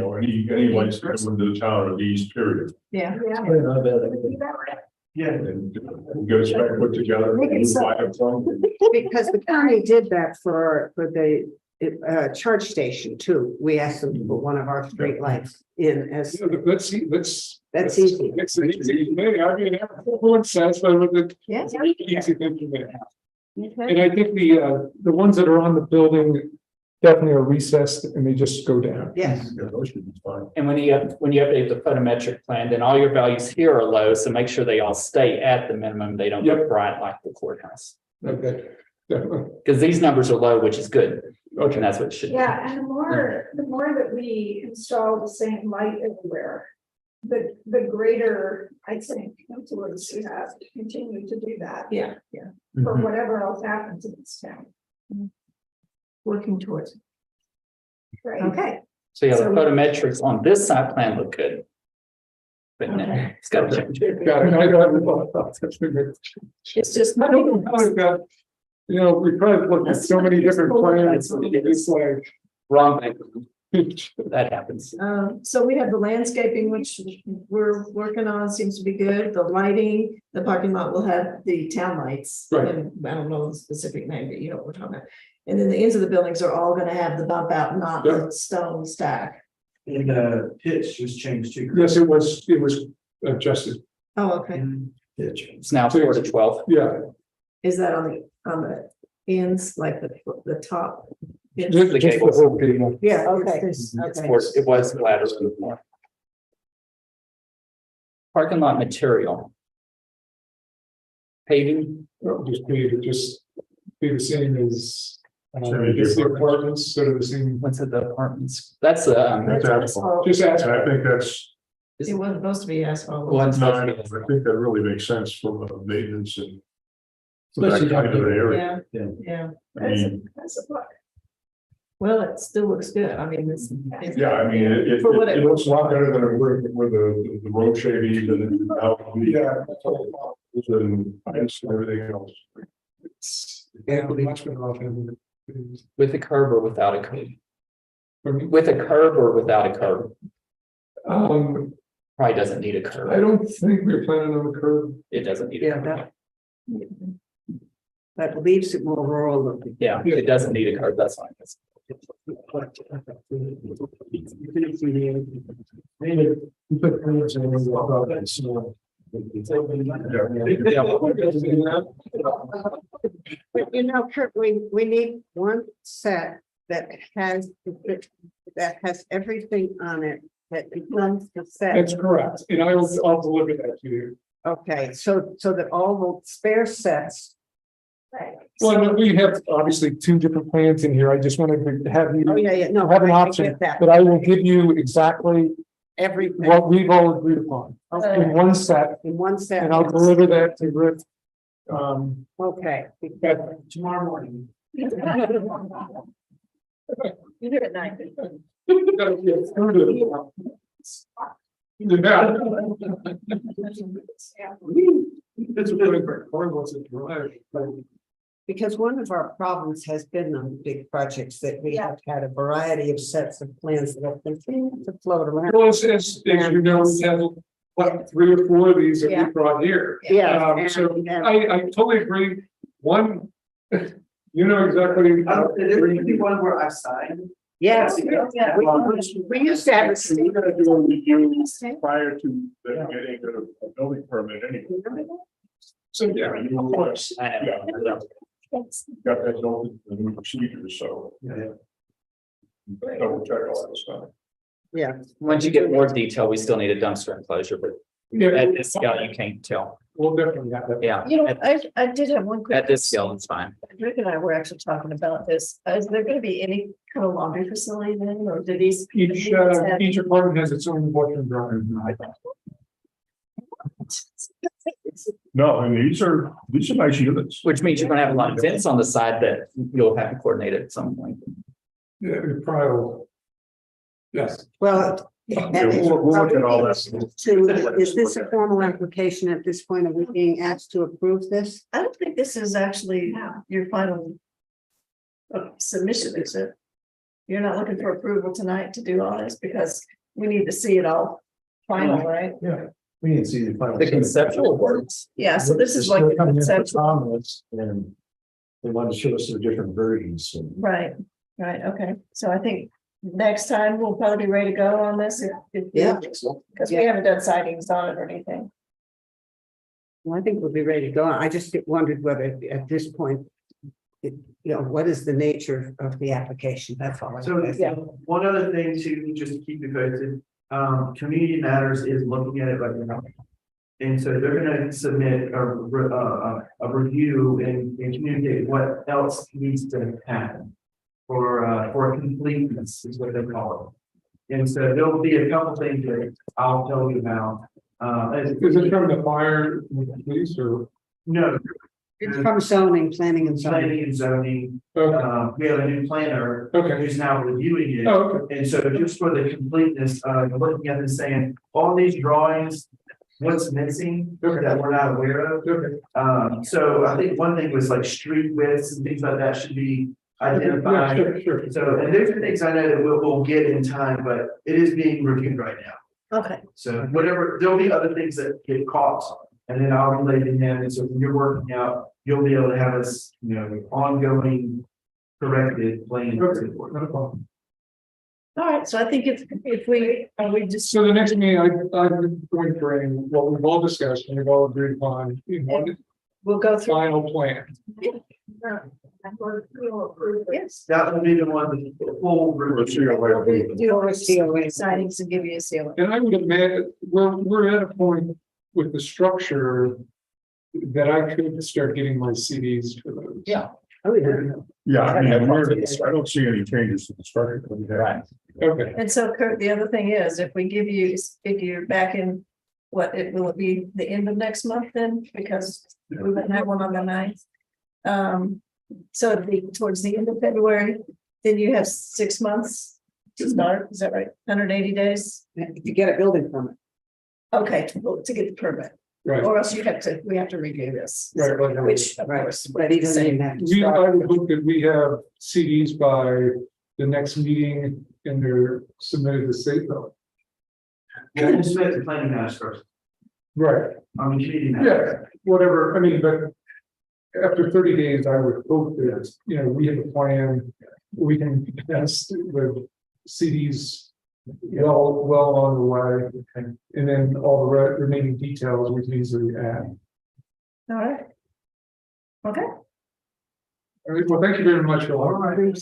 any lights that come into the town are these, period. Yeah. Yeah. And get a spec put together. Make it so. buy it from them. because the county did that for the charge station too. We asked them to put one of our street lights in as, Let's see, that's easy. It's an easy thing. I mean, everyone's satisfied with it. Yes. Easy thing to make. And I think the ones that are on the building definitely are recessed and they just go down. Yes, Yeah, those should be fine. And when you update the photometric plan, then all your values here are low, so make sure they all stay at the minimum. They don't get Yep. bright like the courthouse. Okay. Definitely. Because these numbers are low, which is good, Okay. and that's what it should be. Yeah, and the more that we install the same light everywhere, the greater, I think, influence we have to continue to do that. Yeah, yeah. For Mhm. whatever else happens in this town. Working towards it. Right. Okay. So yeah, the So- photometrics on this side plan look good. But no, it's got to change. Got it. I got it. It's just. I don't know how it got, we probably looked at so many different plans. It's like. Wrong thing. That happens. So we have the landscaping, which we're working on, seems to be good. The lighting, the parking lot will have the town lights. Right. And I don't know the specific name, but you know what we're talking about. And then the ends of the buildings are all gonna have the bump out, not the stone stack. And the pitch was changed too. Yes, it was adjusted. Oh, okay. Pitch. It's now 4 to 12. Yeah. Is that on the ends, like the top? The Just the gables. whole gable. yeah, okay. It's Okay. it was flatter before. Parking lot material. Paving, Just be the same as. Same as Just the your apartments, sort of the same. what's it, the apartments? That's That's asphalt. Just ask. And I think that's, It wasn't supposed to be asphalt. One's no, supposed I to be- think that really makes sense from the maintenance and. For Especially that kind of an area. Yeah, yeah. I mean, That's a look. Well, it still looks good. I mean, this. yeah, I mean, it For what it- looks a lot better than where the road shading and how. And everything else. Yeah, much better off having it. with a curb or without a curb? For me. With a curb or without a curb? I Probably doesn't need a curb. don't think we're planning on a curb. It doesn't need a Yeah, curb. that leaves it more rural looking. Yeah, it doesn't need a curb, that's fine. But Kurt, we need one set that has everything on it that becomes the That's set. correct, and I'll deliver that to you. Okay, so that all the spare sets. Right. Well, no, we have obviously two different plans in here, I just wanted to have Oh, you yeah, no. have an I option, get that. but I will give you exactly Everything what we've all agreed upon in one set, in one set. and I'll deliver that to Rick. Okay. Tomorrow morning. You do it at night. It's really great. Corey wants it to drive. Because one of our problems has been on big projects that we have had a variety of sets of plans that have continued to float around. Well, as you know, we have what, 3 or 4 of these that Yeah. we brought here. Yeah. So I totally agree. One You know exactly. There could be one where I signed. Yes, Yeah. we used to have a We're gonna do a review prior to the getting a building permit anyway. So, yeah, you of course, yeah, got that built in the new procedures, so. Yeah. Double check all that stuff. Yeah. Once you get more detail, we still need a dumpster enclosure, but at this scale, you can't tell. We'll definitely have that. Yeah, You know, I did have one quick. at this scale, it's fine. Rick and I were actually talking about this. Is there gonna be any kind of laundry facility then, or do these? Each apartment has its own washer and dryer. No, and these are nice units. Which means you're gonna have a lot of vents on the side that you'll have to coordinate at some point. Yeah, we probably will. Yes. Well. Yeah, we'll look at all that. Is this a formal application at this point? Are we being asked to approve this? I don't think this is actually your final submission, is it? You're not looking for approval tonight to do all this because we need to see it all final, right? Yeah, we need to see the final. The conceptual works. Yeah, so this is like the conceptual, Comments and they want to show us their different versions. And right, okay. So I think next time we'll probably be ready to go on this. Yeah. Because we haven't done sightings on it or anything. Well, I think we'll be ready to go. I just wondered whether at this point, what is the nature of the application? That's all. So, one other thing too, just to keep you posted, Community Matters is looking at it right now. And so they're gonna submit a review and communicate what else needs to happen. For completeness is what they call it. And so there'll be a couple things that I'll tell you about. Is it from the fire, police or? No, It's from zoning, planning and zoning. planning and zoning, Okay. we have a new planner Okay. who's now reviewing it. Oh, okay. And so just for the completeness, looking at this saying, all these drawings, what's missing that we're not aware of. Okay. So I think one thing was like street widths and things like that should be identified. Yeah, sure. So, and there's things I know that we'll get in time, but it is being reviewed right now. Okay. So whatever, there'll be other things that get caught, and then I'll relay to him, and so when you're working out, you'll be able to have us, ongoing corrected plan. Okay, not a problem. All right, so I think if we just. So the next meeting, I'm going to bring what we've all discussed and we've all agreed upon in one We'll go through. final plan. Yes. That would be the one with the full. Let's see how later. Do sightings and give you a seal. And I would imagine, we're at a point with the structure that I could start getting my CDs for those. Yeah. Oh, yeah. Yeah, I mean, I don't see any changes to the structure. that we have. Right. Okay, And so Kurt, the other thing is, if you're back in, will it be the end of next month then? Because we won't have one on the 9th. So it'll be towards the end of February, then you have 6 months to start, is that right? 180 days? To get a building permit. Okay, to get the permit, right, or else we have to review this. right. Which, of Right, course. but he doesn't even have to I start. would hope that we have CDs by the next meeting and they're submitted to state though. We'll submit the planning matters first, Right, on the community yeah, matters. whatever, I mean, but after 30 days, I would hope that, we have a plan. We can test with CDs well on the way. And then all the remaining details we can easily add. All right. Okay. All right, well, thank you very much. All right. Are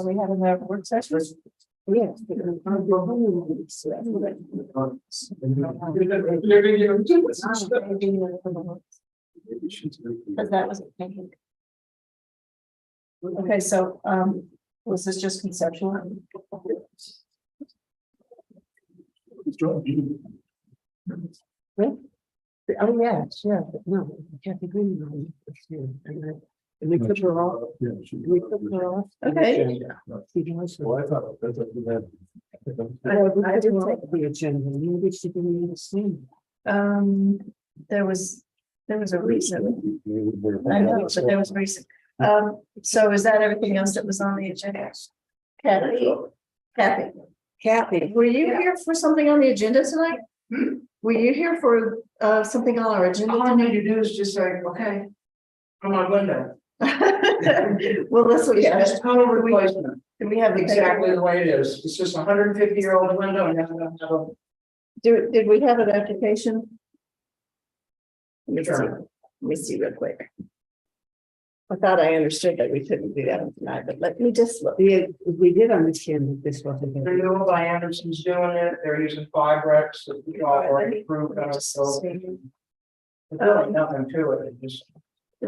we having a work session? Yes. Because that was. Okay, so, was this just conceptual? Oh, yeah, sure, but no, Kathy Green. And we took her off. We took her off. Okay. Well, I thought that's what we had. I didn't take the agenda, maybe she didn't understand. There was a reason. I know, but there was a reason. So is that everything else that was on the agenda? Kathy? Kathy, Were you here for something on the agenda tonight? Were you here for something on our agenda? All I need to do is just say, okay, on my window. Well, this was, It's just total replacement, do we have the exactly paperwork? the way it is. It's just a 150-year-old window and that's not how. Did we have an application? Let me see, Sure. let me see real quick. I thought I understood that we couldn't do that tonight, but let me just look. we did understand that this wasn't. They're doing by Anderson's doing it. They're using Fibrex that we all already approved. So there's really nothing to it. It just.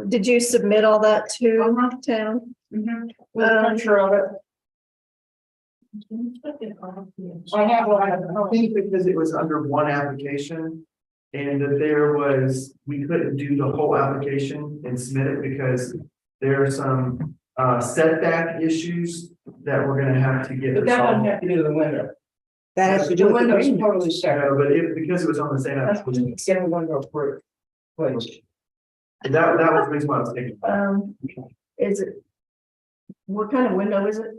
Did you submit all that to town? With a picture of it. I have, I think because it was under one application. And that there was, we couldn't do the whole application and submit it because there are some setback issues that we're gonna have to get but that doesn't resolved. have to do with the window. That has to The do with the window is green. totally separate. But because it was on the same That's application, what getting window approved. Please. that was the reason why I was thinking. Is it? What kind of window is it?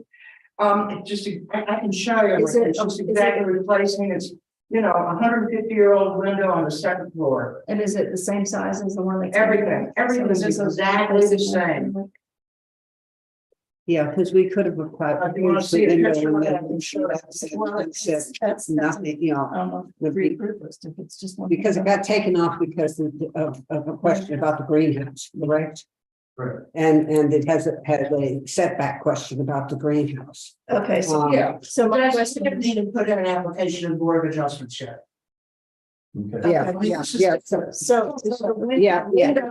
It just, I can show you. Is it- It's just is it- exactly replacing, it's, you know, a 150-year-old window on the second floor. And is it the same size as the one that's? Everything is exactly the same. Yeah, because we could have required. If you want to see a picture of it, I can Well, show That's nothing, you know, would be- repurposed if it's just one. because it got taken off because of a question about the greenhouse, correct? Right. And it has a setback question about the greenhouse. Okay, so, Yeah. so my That's, question you need to put in an application to Board of Adjustments yet. Yeah, So. Yeah,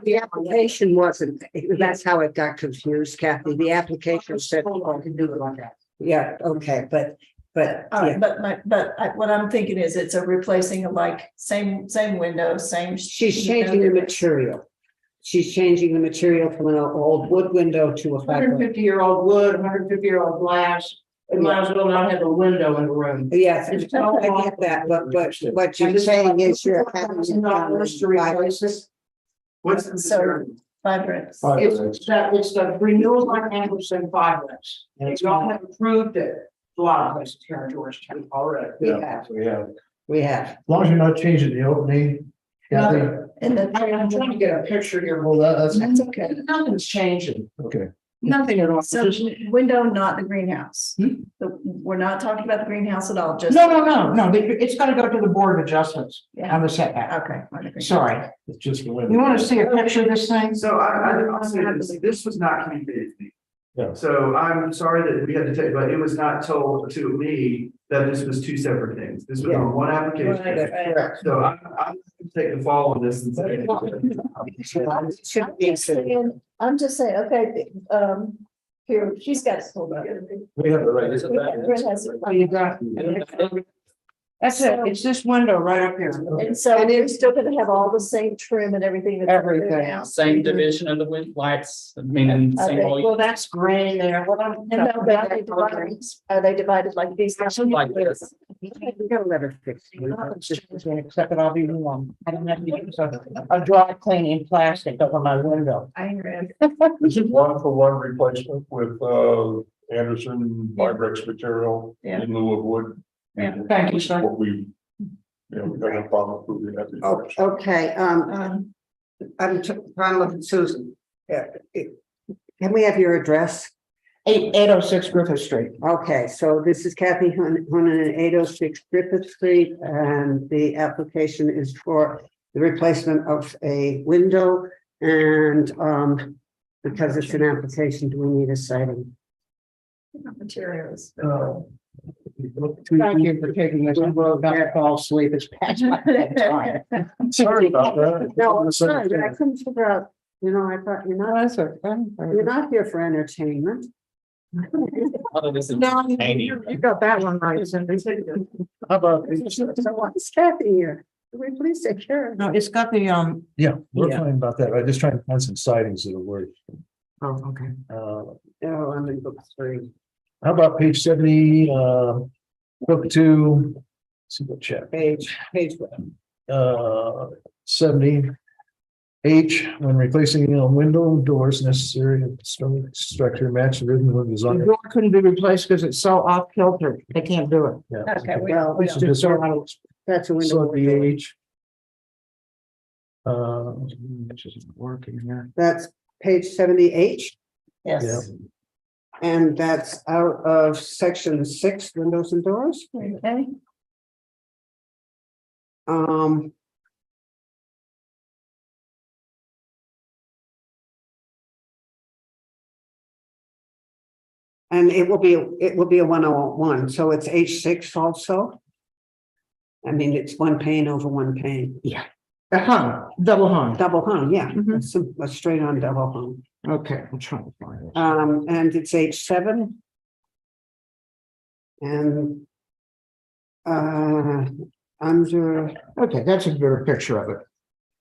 the application wasn't, that's how it got confused, Kathy. The application said, I can do it like that. yeah, okay, but, All yeah. right, what I'm thinking is it's a replacing of like same window, same. She's changing the material. She's changing the material from an old wood window to a fiber. 150-year-old wood, 150-year-old glass. It might as well not have a window in the room. Yes, I get that, but what you're saying is you're having. $4,000 to replace it. What's the So- material? Vibrant. It's the renewal like Anderson Fibrex. And you all have approved it. A lot of places here in Georgetown already. We have, we have. As long as you're not changing the opening. Kathy. And then. I'm trying to get a picture here. Well, that's, That's okay. Nothing's changing. okay. Nothing at all. So Just- window, not the greenhouse. We're not talking about the greenhouse at all, just. No. It's gotta go to the Board of Adjustments Yeah. on the setback. Okay. on the greenhouse. Sorry. It's just the You window. want to see a picture of this thing? So I'll say this was not communicated to me. Yeah. So I'm sorry that we had to take, but it was not told to me that this was two separate things. This was on one application. Correct. So I'm gonna take the fall on this and say. Should be said. I'm just saying, okay, here, she's got it pulled up. We have it right. Brett has it. Oh, you got That's it. It's this window right up here. And so you're still gonna have all the same trim and everything. that's up there Everything. now. Same division of the wind lights, meaning same Okay, volume. Well, that's green there. What I'm. And no, but are they divided like these? Like this. You gotta let her fix it. Nothing's changing except that I'll be warm. I don't have to use a dry cleaning plastic over my window. I read. Is it 1-for-1 replacement with Anderson Vibrex material Yeah. in lieu of wood? Yeah. Thank you, sir. What we, we got no problem approving that. Oh, okay, I'm trying to look at Susan. Can we have your address? 806 Griffith Street. Okay, so this is Kathy Hunan at 806 Griffith Street, and the application is for the replacement of a window. And because it's an application, do we need a citing? Materials. Thank you for taking this. I'm about to fall asleep. It's past my bedtime. Sorry about that. No, it's not. I couldn't figure out, I thought you're not here for entertainment. Although this is No, tiny. you got that one right, Cindy. How about? So what's Kathy here? Can we please take care of? No, it's got the, Yeah, we're Yeah. fine about that. I'm just trying to find some sightings that'll work. oh, okay. Oh, I'm in book 3. How about page 70, book 2, see what check, Page 70. H, when replacing window doors necessary, structure match the rhythm of The design. door couldn't be replaced because it's so off kilter. They can't do it. Yeah. Okay, Well, It's just so that's a window. so the H. Which isn't working here. That's page 70H, yes. and that's out of section 6, windows and doors. Okay, Um. And it will be a 101, so it's H6 also. I mean, it's one pane over one pane. Yeah. Hung, double hung. Double hung, yeah, Mhm. it's a straight on double hung. Okay, I'm trying to find it. And it's H7. And. Under, Okay, that's a better picture of it.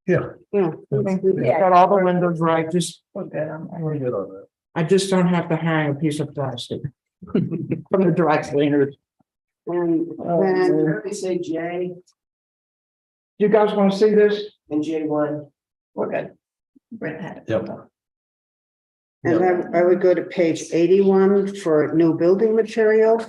yeah. Got all the windows right, just, we're good on that. We're good on that. I just don't have to hang a piece of plastic. From the dry cleaner. And then, You say J? You guys want to see this? In J1. We're good. Brent had it. Yep. and then I would go to page 81 for new building material.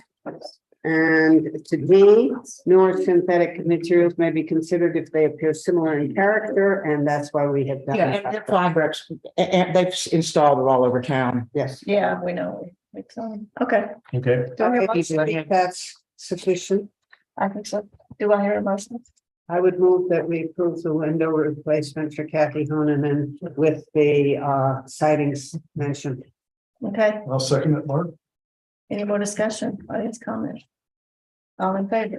And to D, newer synthetic materials may be considered if they appear similar in character, and that's why we have done. Yeah, and they're fabrics, and they've installed it all over town. Yes. Yeah, we know. Okay. Okay, Do I hear a Okay, motion? I think that's sufficient. I think so. Do I hear a motion? I would move that we approve the window replacement for Kathy Honaman with the sightings mentioned. Okay, I'll second it, Mark. any more discussion, audience comment? All in favor?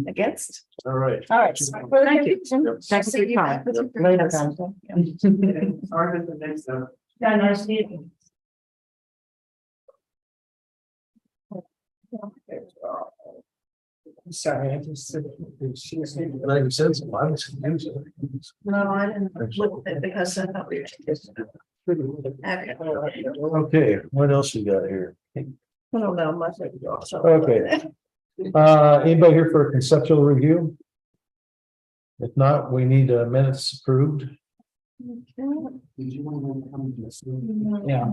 Against? All right. All right. Thank you. Thanks for your time. Later, guys. Sorry for the next up. Yeah, nice meeting. Sorry, I just. And I said some, I was confused. No, I didn't look at it because I thought we were just. Okay. Okay, what else we got here? I don't know much. So. Okay. Anybody here for a conceptual review? If not, we need minutes approved. Did you want to come to this? Yeah.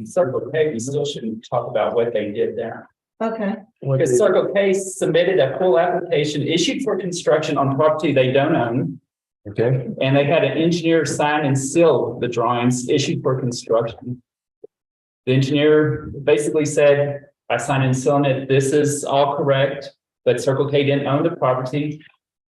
Circle K, we still shouldn't talk about what they did there. Okay, What Because they- Circle K submitted a full application issued for construction on property they don't own. Okay, And they had an engineer sign and seal the drawings issued for construction. The engineer basically said, I signed and sealed it, this is all correct, but Circle K didn't own the property.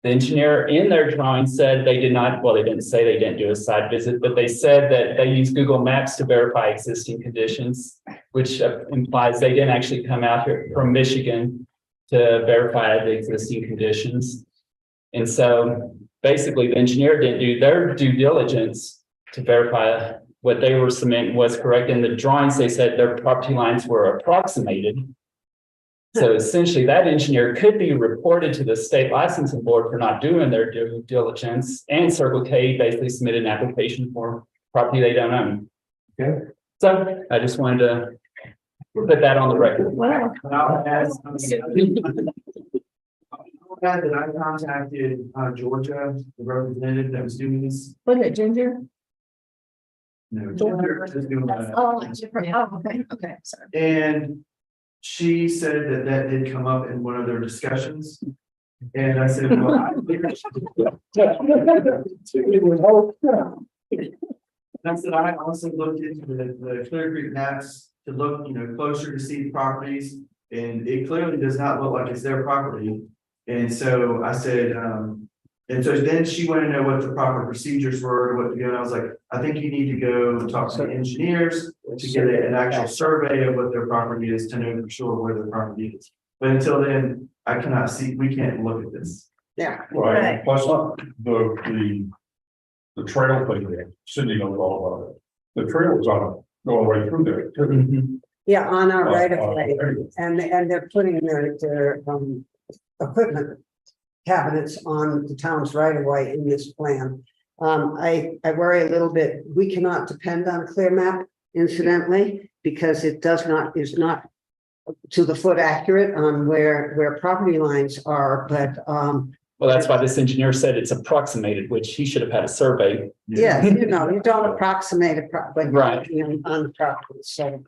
The engineer in their drawing said they did not, well, they didn't say they didn't do a site visit, but they said that they used Google Maps to verify existing conditions, which implies they didn't actually come out here from Michigan to verify the existing conditions. And so basically the engineer didn't do their due diligence to verify what they were submitting was correct. In the drawings, they said their property lines were approximated. So essentially that engineer could be reported to the state licensing board for not doing their due diligence, and Circle K basically submitted an application for property they don't own. Okay. So I just wanted to put that on the record. well, I'll add, that I contacted Georgia, the representative that was doing this. wasn't it Ginger? No, Georgia is doing that. Oh, different. Oh, okay, okay, sorry. And she said that that did come up in one of their discussions. And I said, well, I said, I also looked into the Clear Creek maps to look, closer to see the properties. And it clearly does not look like it's their property. And so I said, and so then she wanted to know what the proper procedures were, what to go. And I was like, I think you need to go and talk to the engineers to get an actual survey of what their property is to know for sure where their property is. But until then, I cannot see, we can't look at this. Yeah. Right, plus the trail thing there, Cindy knows all about it. The trail was on, going right through there. Yeah, on our right of way, There you and they're putting their equipment cabinets on the town's right of way in this plan. I worry a little bit, we cannot depend on ClearMap incidentally, because it is not to the foot accurate on where property lines are, but Well, that's why this engineer said it's approximated, which he should have had a survey. Yes, you know, you don't approximate it when you're Right. working on the property, so.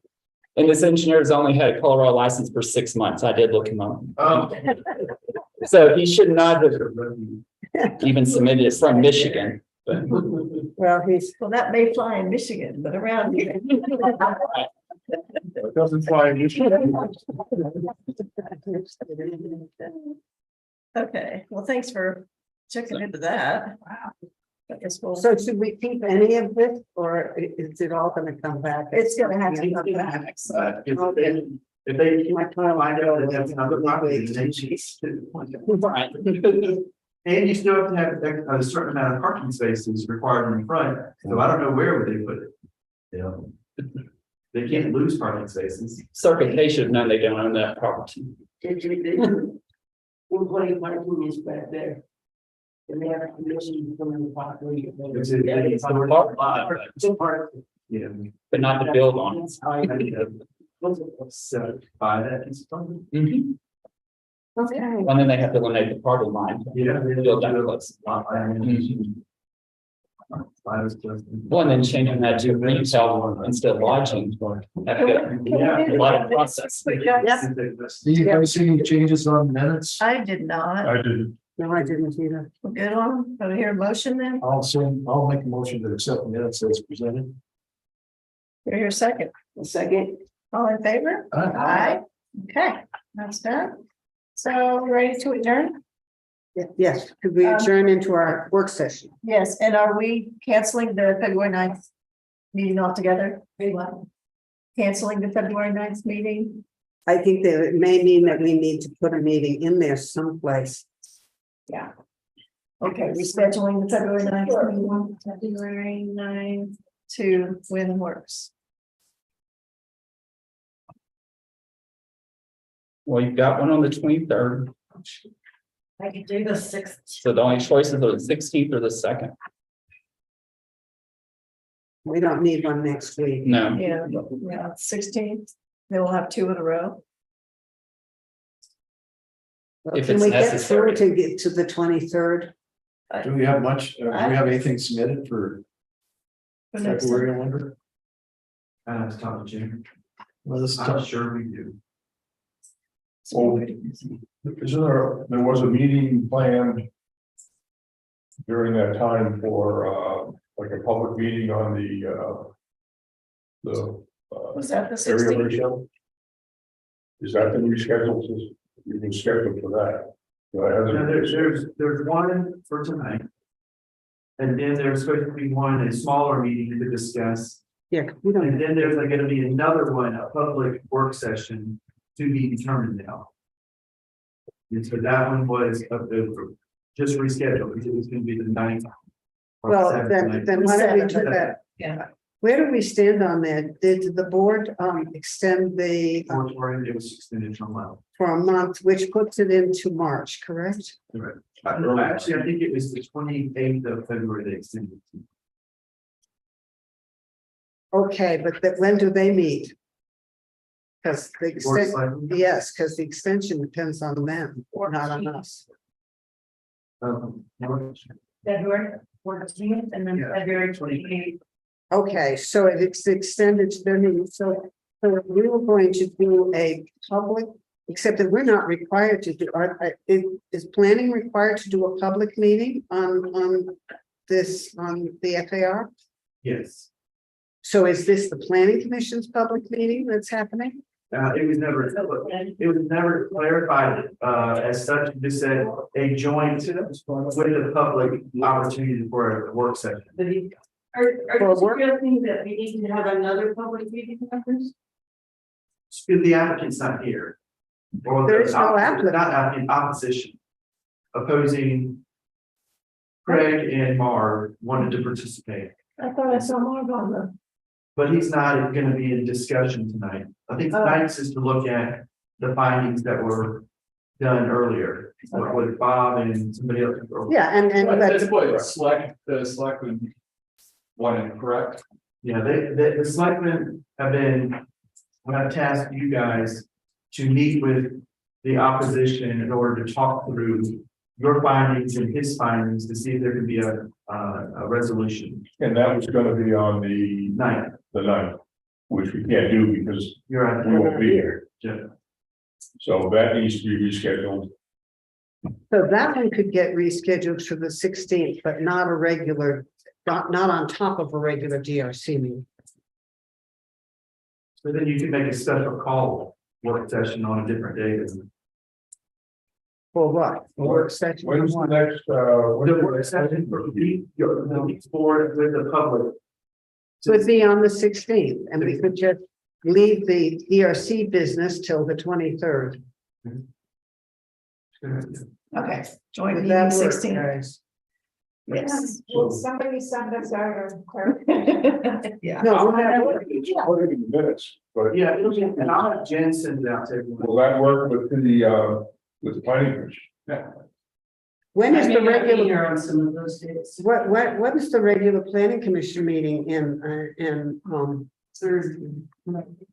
And this engineer has only had a Colorado license for 6 months. I did look him up. So he should not have even submitted it from Michigan. But Well, he's, Well, that may fly in Michigan, but around here. It doesn't fly in this. Okay, well, thanks for checking into that. I guess we'll. so should we keep any of this, or is it all gonna come back? It's gonna have to come back. If they find out that that's another property, then they choose to. Right. And you still have to have a certain amount of parking spaces required in the front, so I don't know where would they put it. Yeah. They can't lose parking spaces. Circle K should have known they don't own that property. We're putting parking is back there. And they have a condition from the property. It's a lot, yeah. But not to build on it. So buy that piece of property. Mhm. Okay, And then they have to eliminate the parking line. Yeah. Build that close. Mhm. Well, and then changing that to retail instead of lodging. Yeah. A lot of process. Do you guys see any changes on minutes? I did not. I did. no, I didn't either. We're good on, do I hear a motion then? I'll make a motion to accept the minutes as presented. Do I hear a second? A second. All in favor? Aye. Okay, that's done. So ready to adjourn? Yes, could we adjourn into our work session? Yes, and are we canceling the February 9th meeting altogether? Canceling the February 9th meeting? I think that it may mean that we need to put a meeting in there someplace. Yeah. Okay, rescheduling the February 9th meeting, February 9th to when works. Well, you've got one on the 23rd. I could do the 6th. So the only choices are the 16th or the 2nd. We don't need one next week. No. Yeah, 16th, then we'll have 2 in a row. If Can it's we get necessary. through to get to the 23rd? Do we have much, do we have anything submitted for For next time. February, I wonder? It's Tom Jim. Well, this is I'm sure we do. Well, there was a meeting planned during that time for, like a public meeting on the Was that the area 16th? ratio. Is that the reschedule? You can schedule for that. There's one for tonight. And then there's supposed to be one, a smaller meeting to discuss. Yeah, we don't. And then there's gonna be another one, a public work session to be determined now. And so that one was just rescheduled, because it was gonna be the 9th. or Well, 7th. then why don't we do that? Yeah. Where do we stand on that? Did the board extend the Moratorium, it was extended from month. for a month, which puts it into March, correct? Actually, I think it was the 28th of February they extended. it to. Okay, but when do they meet? Because the Board of extent, Selectmen, yes, because the extension depends on them, not on us. February 14th and then Yeah. February 28th. Okay, so it's extended to their meeting, so we were going to do a public, except that we're not required to do, is planning required to do a public meeting on this, on the FAR? Yes, So is this the planning commission's public meeting that's happening? it was never clarified, as such, it just said a joint with the public opportunity for a work session. Are For you work? suggesting that we need to have another public meeting on this? If the applicant's not here. Or There is no the- applicant. Not in opposition. Opposing. Craig and Marv wanted to participate, I thought I saw Marv on the. but he's not gonna be in discussion tonight. I think tonight's is to look at the findings that were done earlier, with Bob and somebody else. Yeah, and that's, the selectmen wanted, correct? Yeah, the selectmen have been, when I've tasked you guys to meet with the opposition in order to talk through your findings and his findings to see if there could be a resolution. And that was gonna be on the Ninth, the ninth, which we can't do because you're right. we won't be here. Yeah. So that needs to be rescheduled. So that one could get rescheduled for the 16th, but not a regular, not on top of a regular DRC meeting. So then you can make a special call work session on a different day. than- For what? A work session? When's the next, The work session for the board with the public. Would be on the 16th, and we could just leave the DRC business till the 23rd. Okay, joint Would meeting that work, 16. guys? Yes. Will somebody send us out a clarification? Yeah. No, we'll have- what are the minutes? But Yeah, it'll be, and I'll have Jen send it out to everyone. will that work with the planning commission? Yeah. When is the regular, on some of those dates. what is the regular planning commission meeting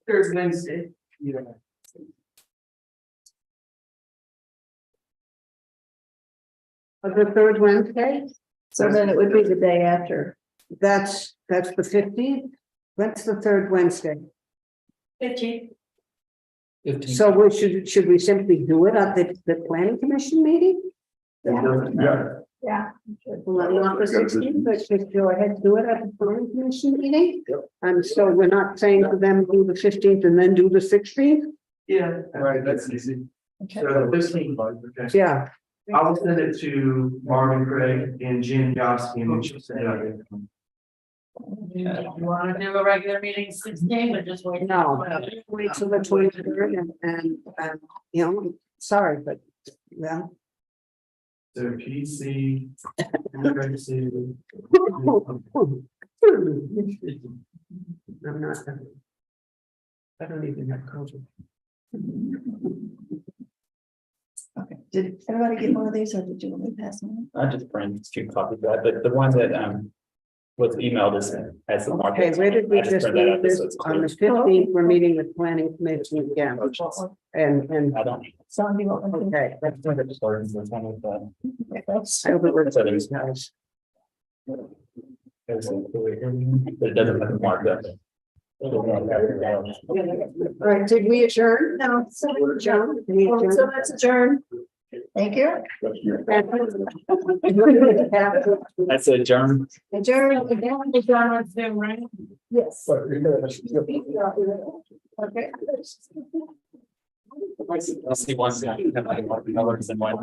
Third Wednesday. the third Wednesday? So then it would be the day after. That's the 15th? What's the third Wednesday? 15. So should we simply do it at the planning commission meeting? It doesn't matter. Yeah. Well, not the 16th, but just go ahead, do it at the planning commission meeting? Yep. And so we're not saying to them, do the 15th and then do the 16th? Yeah, right, that's easy. So the 15th, okay. Yeah, I will send it to Marvin Craig and Jen Yosky and then she'll send it out. You wanna do a regular meeting 16, but just wait? no, wait till the 23rd and, you know, sorry, but, yeah. So PC. emergency. I'm not. I don't even have COVID. Okay, did everybody get one of these or did you want me to pass them? I just printed 2 copies of that, but the one that was emailed is has the mark. Okay, where did we I just print that leave out this? so it's On the clear. 15th, we're meeting with planning commission again. And, I don't. So do you want me to? okay, That's when it starts, that's when it's, I hope it works So for there's- these guys. But it doesn't have the mark up. All right, did we adjourn? No, so Adjourn? Did we so adjourn? let's adjourn. Thank you. That's a germ. Adjourn. Yes. Okay. I'll see one. Have like more colors and one.